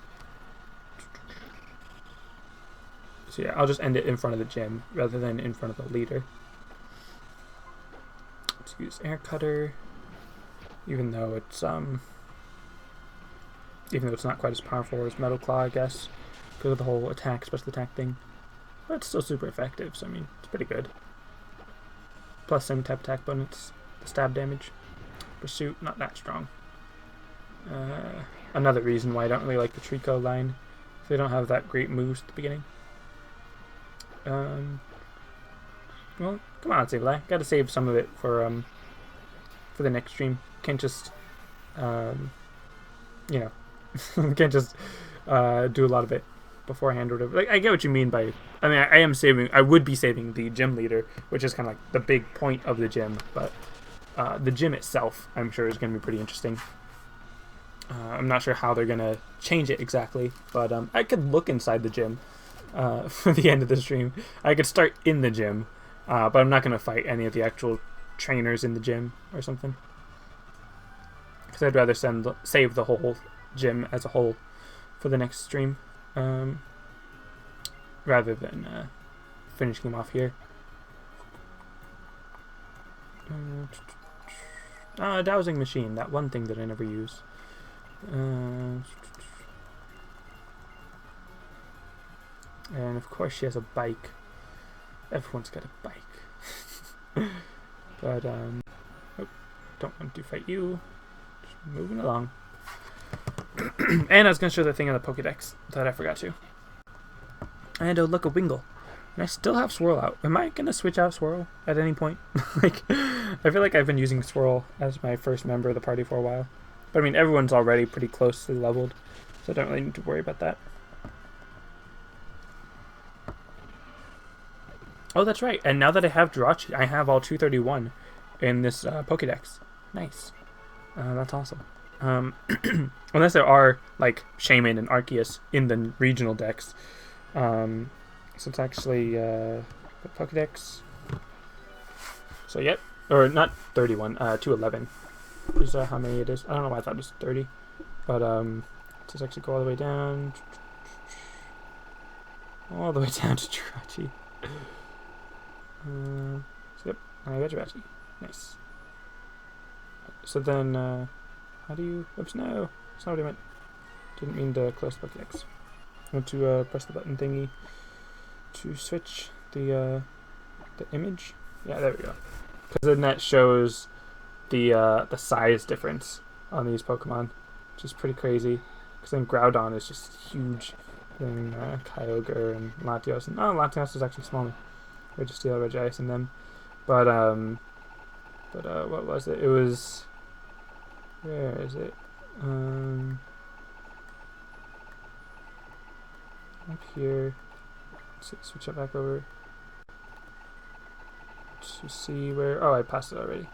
So yeah, I'll just end it in front of the gym rather than in front of the leader. Let's use Air Cutter, even though it's not quite as powerful as Metal Claw, I guess, because of the whole attack, special attack thing. But it's still super effective, so I mean, it's pretty good. Plus same type attack bonus, stab damage. Pursuit, not that strong. Another reason why I don't really like the Trico line, if they don't have that great moves at the beginning. Well, come on, Save Life. Gotta save some of it for the next stream. Can't just, you know, can't just do a lot of it beforehand or whatever. Like, I get what you mean by. I mean, I would be saving the gym leader, which is kind of like the big point of the gym. But the gym itself, I'm sure, is going to be pretty interesting. I'm not sure how they're going to change it exactly, but I could look inside the gym. For the end of the stream, I could start in the gym, but I'm not going to fight any of the actual trainers in the gym or something, because I'd rather save the whole gym as a whole for the next stream, rather than finishing them off here. Dowsing machine, that one thing that I never use. And of course she has a bike. Everyone's got a bike. But, oh, don't want to fight you. Just moving along. And I was going to show the thing on the Pokedex that I forgot to. And oh, look, a Wingull. And I still have Swirl out. Am I going to switch out Swirl at any point? Like, I feel like I've been using Swirl as my first member of the party for a while. But I mean, everyone's already pretty closely leveled, so I don't really need to worry about that. Oh, that's right. And now that I have Jirachi, I have all 231 in this Pokedex. Nice. That's awesome. Unless there are, like, Shaman and Arceus in the regional decks. So it's actually the Pokedex. So, yep. Or not 31, 211 is how many it is. I don't know why I thought it was 30. But let's actually go all the way down. All the way down to Jirachi. So yep, I got Jirachi. Nice. So then, how do you... Oops, no. That's not what I meant. Didn't mean to close the Pokedex. I want to press the button thingy to switch the image. Yeah, there we go. Because then that shows the size difference on these Pokemon, which is pretty crazy. Because then Groudon is just huge. Then Kyogre and Latios. And, oh, Latios is actually smaller. Registeel, Regice, and them. But what was it? It was... Where is it? Up here. Let's switch it back over to see where... Oh, I passed it already.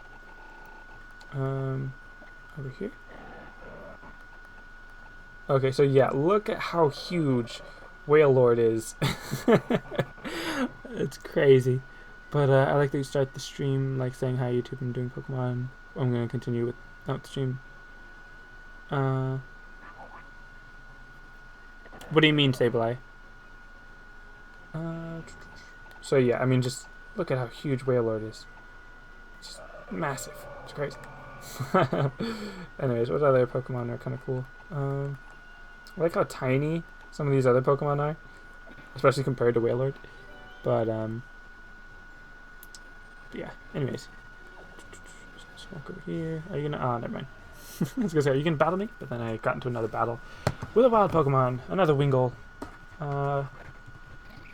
Over here? Okay, so yeah, look at how huge Wailord is. It's crazy. But I like that you start the stream like saying hi YouTube and doing Pokemon. I'm going to continue with the stream. What do you mean, Sableye? So yeah, I mean, just look at how huge Wailord is. It's just massive. It's crazy. Anyways, what other Pokemon are kind of cool? I like how tiny some of these other Pokemon are, especially compared to Wailord. But yeah. Anyways, just walk over here. Are you gonna? Oh, never mind. I was gonna say, are you gonna battle me? But then I got into another battle with a wild Pokemon, another Wingull.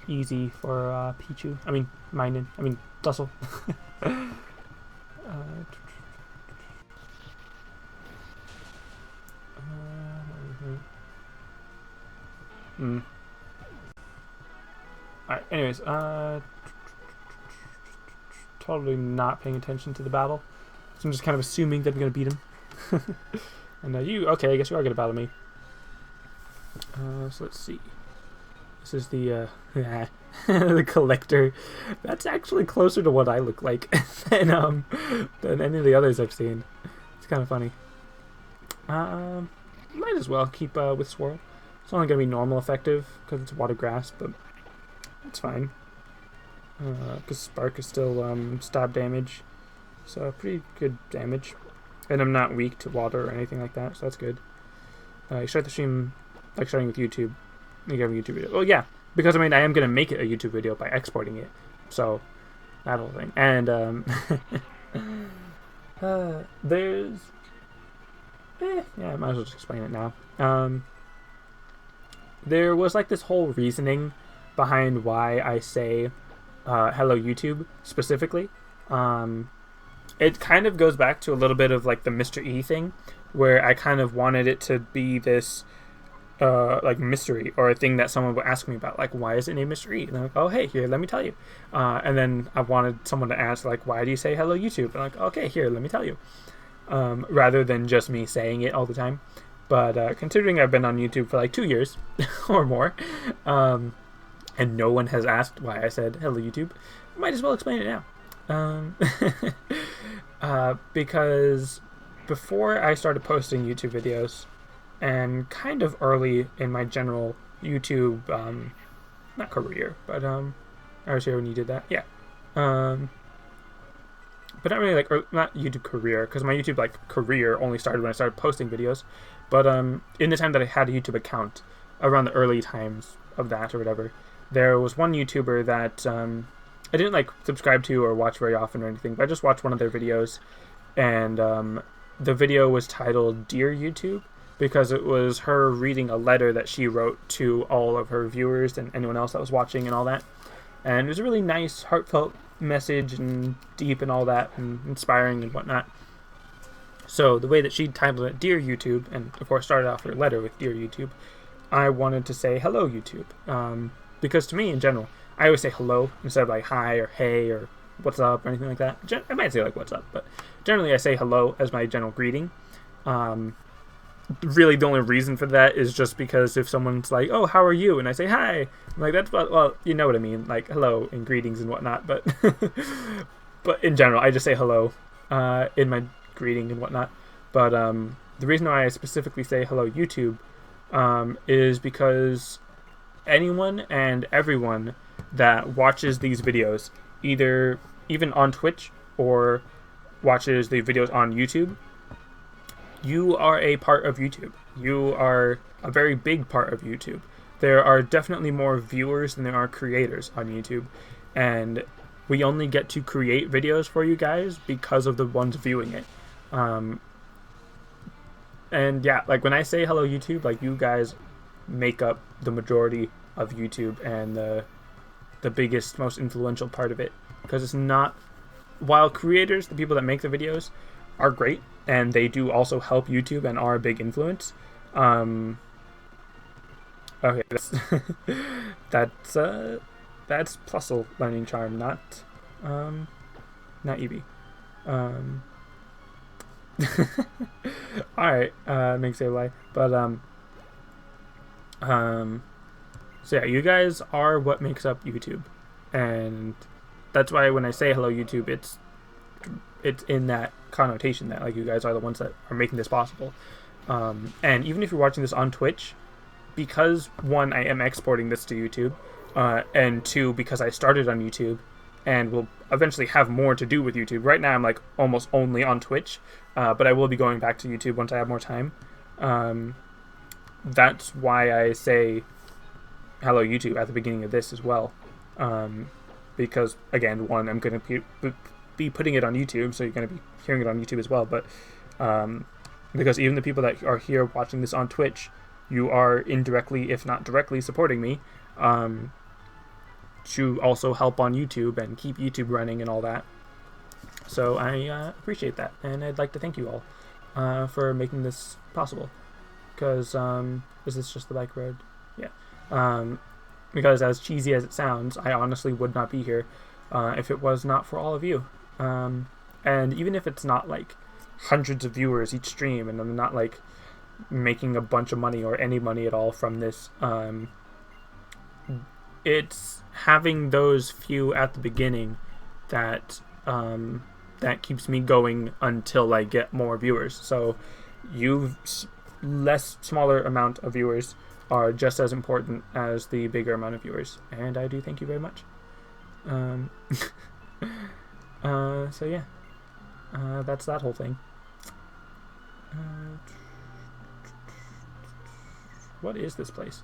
Easy for Pichu. I mean, Minun. I mean, Dustle. Alright, anyways, totally not paying attention to the battle. So I'm just kind of assuming that I'm going to beat him. And you, okay, I guess you are going to battle me. So let's see. This is the, the collector. That's actually closer to what I look like than any of the others I've seen. It's kind of funny. Might as well keep with Swirl. It's only going to be normal effective because it's water grass, but it's fine. Because Spark is still stab damage, so pretty good damage. And I'm not weak to water or anything like that, so that's good. You start the stream like starting with YouTube. You have a YouTube video. Well, yeah, because I mean I am going to make it a YouTube video by exporting it, so that whole thing. And there's yeah, I might as well just explain it now. There was like this whole reasoning behind why I say hello YouTube specifically. It kind of goes back to a little bit of like the Mr. E thing, where I kind of wanted it to be this like mystery or a thing that someone would ask me about, like, why is it named Mr. E? And I'm like, oh hey, here, let me tell you. And then I wanted someone to ask, like, why do you say hello YouTube? And I'm like, okay, here, let me tell you. Rather than just me saying it all the time. But considering I've been on YouTube for like 2 years or more, and no one has asked why I said hello YouTube, I might as well explain it now. Because before I started posting YouTube videos, and kind of early in my general YouTube, not career, but I was here when you did that, yeah. But not really like, or not YouTube career, because my YouTube like career only started when I started posting videos. But in the time that I had a YouTube account, around the early times of that or whatever, there was one YouTuber that I didn't like subscribe to or watch very often or anything, but I just watched one of their videos, and the video was titled Dear YouTube, because it was her reading a letter that she wrote to all of her viewers and anyone else that was watching and all that. And it was a really nice, heartfelt message and deep and all that and inspiring and whatnot. So the way that she titled it Dear YouTube, and of course started off her letter with Dear YouTube, I wanted to say hello YouTube, because to me in general I always say hello instead of like hi or hey or what's up or anything like that. I might say like what's up, but generally I say hello as my general greeting. Really the only reason for that is just because if someone's like, oh, how are you, and I say hi, I'm like, that's what, well, you know what I mean, like hello and greetings and whatnot. But but in general I just say hello in my greeting and whatnot. But the reason why I specifically say hello YouTube is because anyone and everyone that watches these videos, either even on Twitch or watches the videos on YouTube, you are a part of YouTube. You are a very big part of YouTube. There are definitely more viewers than there are creators on YouTube, and we only get to create videos for you guys because of the ones viewing it. And yeah, like when I say hello YouTube, like you guys make up the majority of YouTube and the biggest, most influential part of it, because it's not, while creators, the people that make the videos, are great and they do also help YouTube and are a big influence. Okay, that's Plusle learning charm, not Eevee. Alright, makes it lie. But so yeah, you guys are what makes up YouTube, and that's why when I say hello YouTube, it's in that connotation that like you guys are the ones that are making this possible. And even if you're watching this on Twitch, because one, I am exporting this to YouTube, and two, because I started on YouTube and will eventually have more to do with YouTube. Right now I'm like almost only on Twitch, but I will be going back to YouTube once I have more time. That's why I say hello YouTube at the beginning of this as well, because again, one, I'm going to be putting it on YouTube, so you're going to be hearing it on YouTube as well, but because even the people that are here watching this on Twitch, you are indirectly, if not directly, supporting me to also help on YouTube and keep YouTube running and all that. So I appreciate that, and I'd like to thank you all for making this possible. Because, is this just the bike road? Yeah. Because as cheesy as it sounds, I honestly would not be here if it was not for all of you. And even if it's not like hundreds of viewers each stream, and I'm not like making a bunch of money or any money at all from this, it's having those few at the beginning that that keeps me going until I get more viewers. So smaller amount of viewers are just as important as the bigger amount of viewers, and I do thank you very much. So yeah, that's that whole thing. What is this place?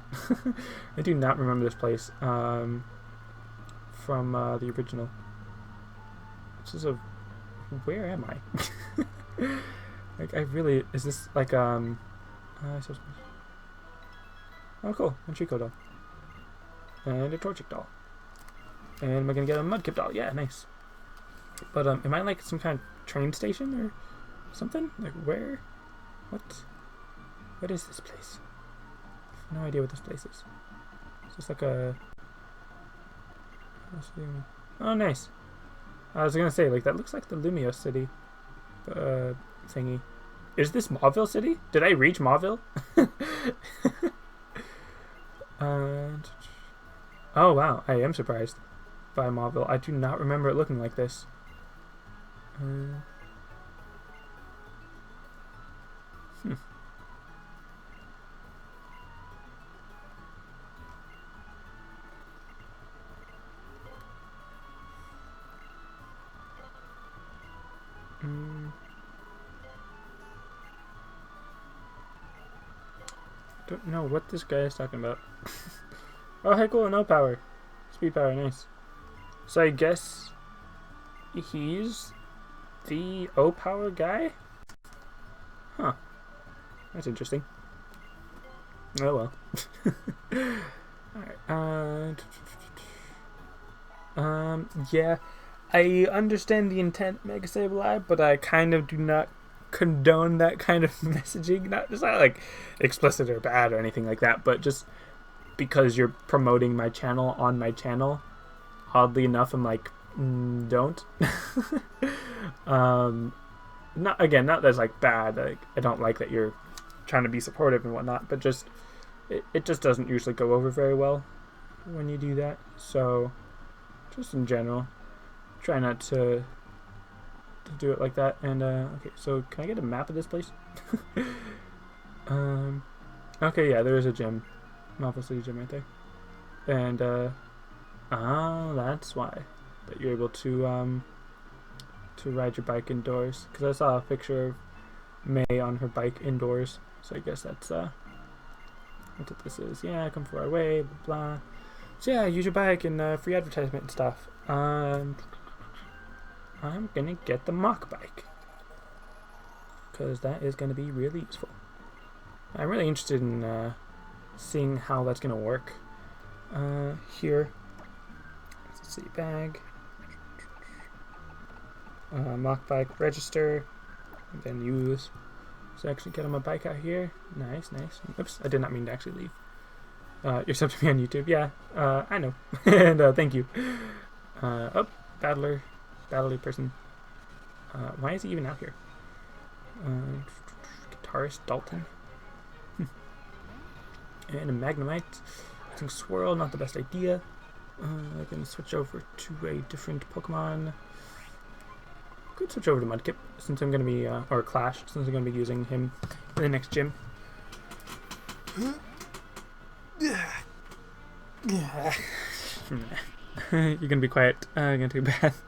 I do not remember this place from the original. This is where am I? Like, I really, is this like oh cool, a Chico doll and a Torchic doll, and am I gonna get a Mudkip doll? Yeah, nice. But am I like some kind of train station or something? Like, where? What is this place? I have no idea what this place is. It's just like a... Oh, nice. I was gonna say, like, that looks like the Lumio City thingy. Is this Mauville City? Did I reach Mauville? Oh wow, I am surprised by Mauville. I do not remember it looking like this. Don't know what this guy is talking about. Oh, hey, cool, no power. Speed power, nice. So I guess he's the O-power guy? Huh. That's interesting. Oh well. Alright, yeah. I understand the intent, Mega Save Live, but I kind of do not condone that kind of messaging. Not like explicit or bad or anything like that, but just because you're promoting my channel on my channel, oddly enough, I'm like, don't. Not that it's like bad. Like, I don't like that you're trying to be supportive and whatnot, but just it just doesn't usually go over very well when you do that. So just in general, try not to do it like that. And okay, so can I get a map of this place? Okay, yeah, there is a gym, Mauville City Gym right there, and oh, that's why that you're able to ride your bike indoors. Because I saw a picture of May on her bike indoors, so I guess that's what this is. Yeah, come from our way, blah blah. So yeah, use your bike and free advertisement and stuff. I'm gonna get the mock bike because that is gonna be really useful. I'm really interested in seeing how that's gonna work. Here, let's see, bag, mock bike, register, and then use. So actually get on my bike out here. Nice, nice. Oops, I did not mean to actually leave. You're subbed to me on YouTube. Yeah, I know. And thank you. Oh, battler person. Why is he even out here? Guitarist Dalton. And a Magnemite. I think Swirl, not the best idea. I can switch over to a different Pokemon. Could switch over to Mudkip since I'm going to be, or Clash, since I'm going to be using him in the next gym. You're gonna be quiet. I'm gonna take a bath.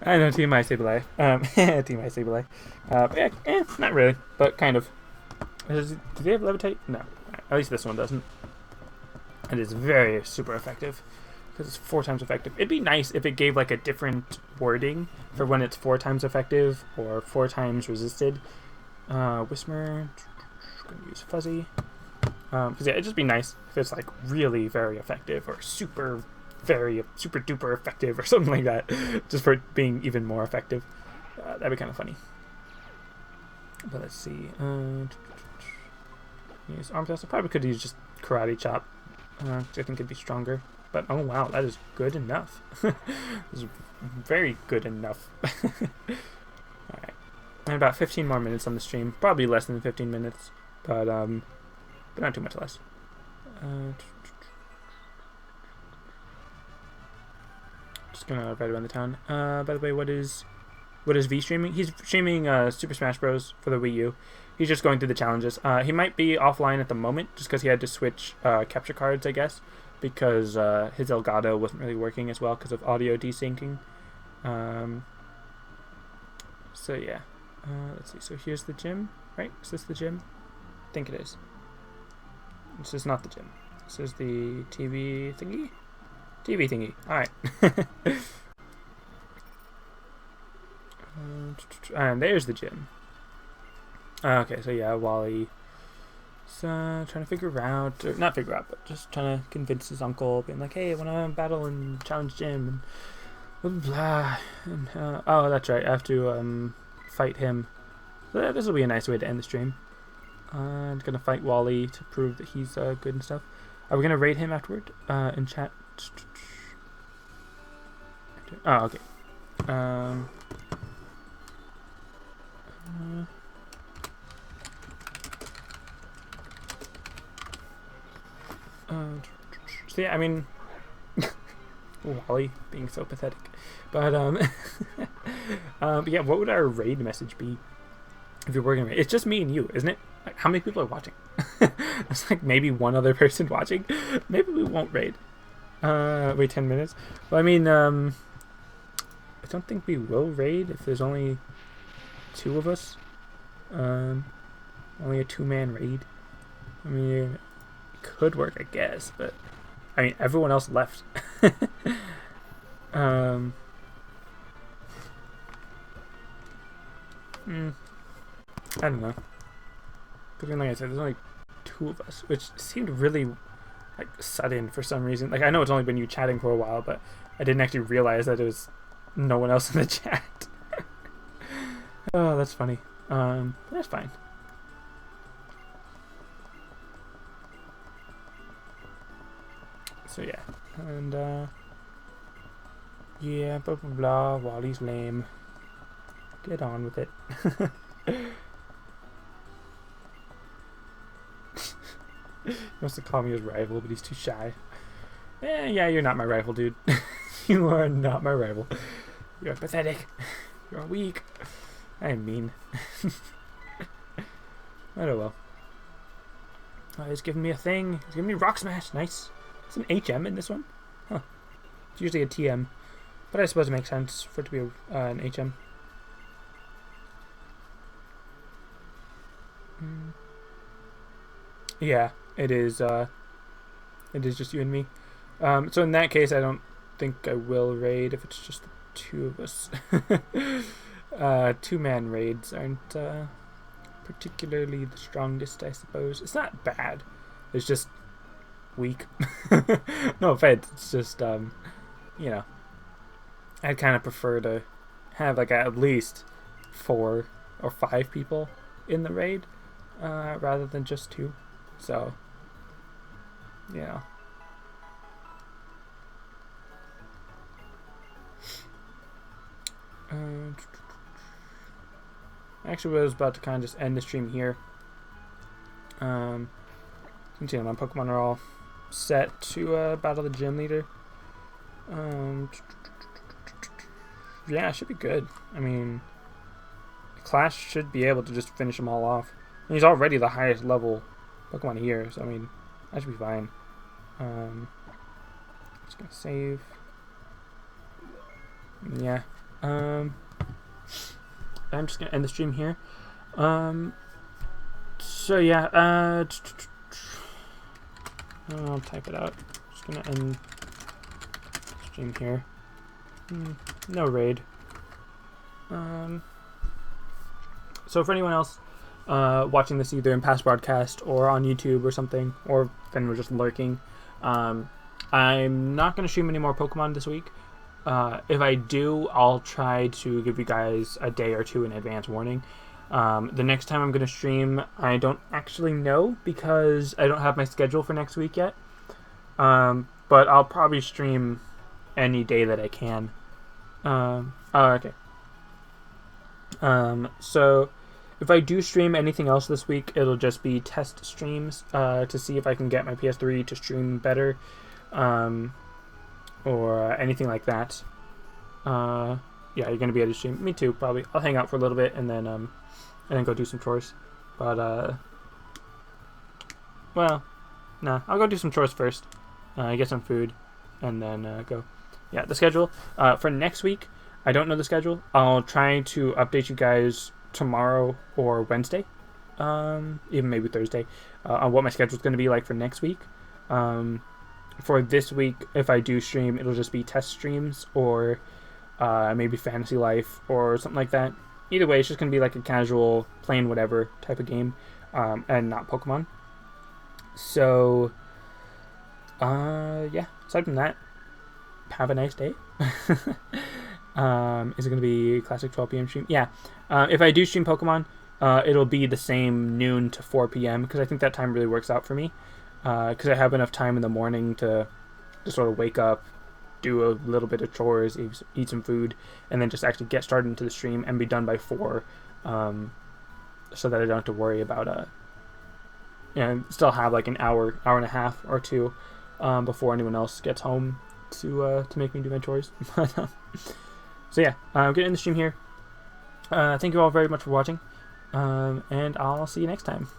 I know, TMI Sableye. TMI Sableye. Yeah, not really, but kind of. Do they have levitate? No. At least this one doesn't. It is very super effective because it's 4 times effective. It'd be nice if it gave like a different wording for when it's 4 times effective or 4 times resisted. Whismer. Gonna use Fuzzy. Because yeah, it'd just be nice if it's like really very effective or super duper effective or something like that, just for it being even more effective. That'd be kind of funny. But let's see. Use arm test. I probably could use just karate chop. I think it'd be stronger. But oh wow, that is good enough. This is very good enough. Alright. And about 15 more minutes on the stream. Probably less than 15 minutes. But not too much less. Just gonna ride around the town. By the way, what is V streaming? He's streaming Super Smash Bros. For the Wii U. He's just going through the challenges. He might be offline at the moment, just because he had to switch capture cards, I guess, because his Elgato wasn't really working as well because of audio desyncing. So yeah, let's see. So here's the gym, right? Is this the gym? I think it is. This is not the gym. This is the TV thingy. TV thingy. All right. And there's the gym. Okay, so yeah, Wally's trying to figure out, or not figure out, but just trying to convince his uncle, being like, hey, I want to battle and challenge Jim, and blah, blah, blah. And, oh, that's right, I have to fight him. So this will be a nice way to end the stream. I'm going to fight Wally to prove that he's good and stuff. Are we going to raid him afterward in chat? Oh, okay. So yeah, I mean, Wally being so pathetic, but but yeah, what would our raid message be if you're working? It's just me and you, isn't it? Like, how many people are watching? It's like maybe one other person watching. Maybe we won't raid. Wait 10 minutes. Well, I mean, I don't think we will raid if there's only 2 of us. Only a 2-man raid. I mean, it could work, I guess, but I mean, everyone else left. I don't know. Because like I said, there's only 2 of us, which seemed really like sudden for some reason. Like, I know it's only been you chatting for a while, but I didn't actually realize that it was no one else in the chat. Oh, that's funny. That's fine. So yeah, and yeah, blah blah blah. Wally's lame. Get on with it. He wants to call me his rival, but he's too shy. Yeah, you're not my rival, dude. You are not my rival. You're pathetic. You're weak. I am mean. I don't know. Oh, he's giving me a thing. He's giving me Rock Smash. Nice. It's an HM in this one? Huh. It's usually a TM. But I suppose it makes sense for it to be an HM. Yeah, it is just you and me. So in that case, I don't think I will raid if it's just the 2 of us. 2-man raids aren't particularly the strongest, I suppose. It's not bad. It's just weak. No offense. It's just, you know, I'd kind of prefer to have like at least 4 or 5 people in the raid rather than just 2. So, you know. Actually, I was about to kind of just end the stream here. Since, you know, my Pokemon are all set to battle the gym leader. Yeah, it should be good. I mean, Clash should be able to just finish them all off. And he's already the highest level Pokemon here, so I mean, that should be fine. Just gonna save. Yeah. I'm just gonna end the stream here. So yeah. I'll type it out. Just gonna end the stream here. No raid. So for anyone else watching this either in past broadcast or on YouTube or something, or then we're just lurking, I'm not going to stream any more Pokemon this week. If I do, I'll try to give you guys a day or two in advance warning. The next time I'm going to stream, I don't actually know because I don't have my schedule for next week yet. But I'll probably stream any day that I can. Okay. So if I do stream anything else this week, it'll just be test streams to see if I can get my PS3 to stream better, or anything like that. Yeah, you're gonna be able to stream. Me too, probably. I'll hang out for a little bit and then go do some chores. But well, nah, I'll go do some chores first. Get some food, and then go. Yeah, the schedule for next week. I don't know the schedule. I'll try to update you guys tomorrow or Wednesday, even maybe Thursday, on what my schedule is going to be like for next week. For this week, if I do stream, it'll just be test streams or maybe Fantasy Life or something like that. Either way, it's just going to be like a casual, playing whatever type of game, and not Pokemon. So, yeah, aside from that, have a nice day. Is it going to be classic 12 p.m. stream? Yeah. If I do stream Pokemon, it'll be the same noon to 4 p.m. because I think that time really works out for me. Because I have enough time in the morning to sort of wake up, do a little bit of chores, eat some food, and then just actually get started into the stream and be done by 4, so that I don't have to worry about still have like an hour and a half or two before anyone else gets home to make me do my chores. So yeah, I'm getting the stream here. Thank you all very much for watching, and I'll see you next time.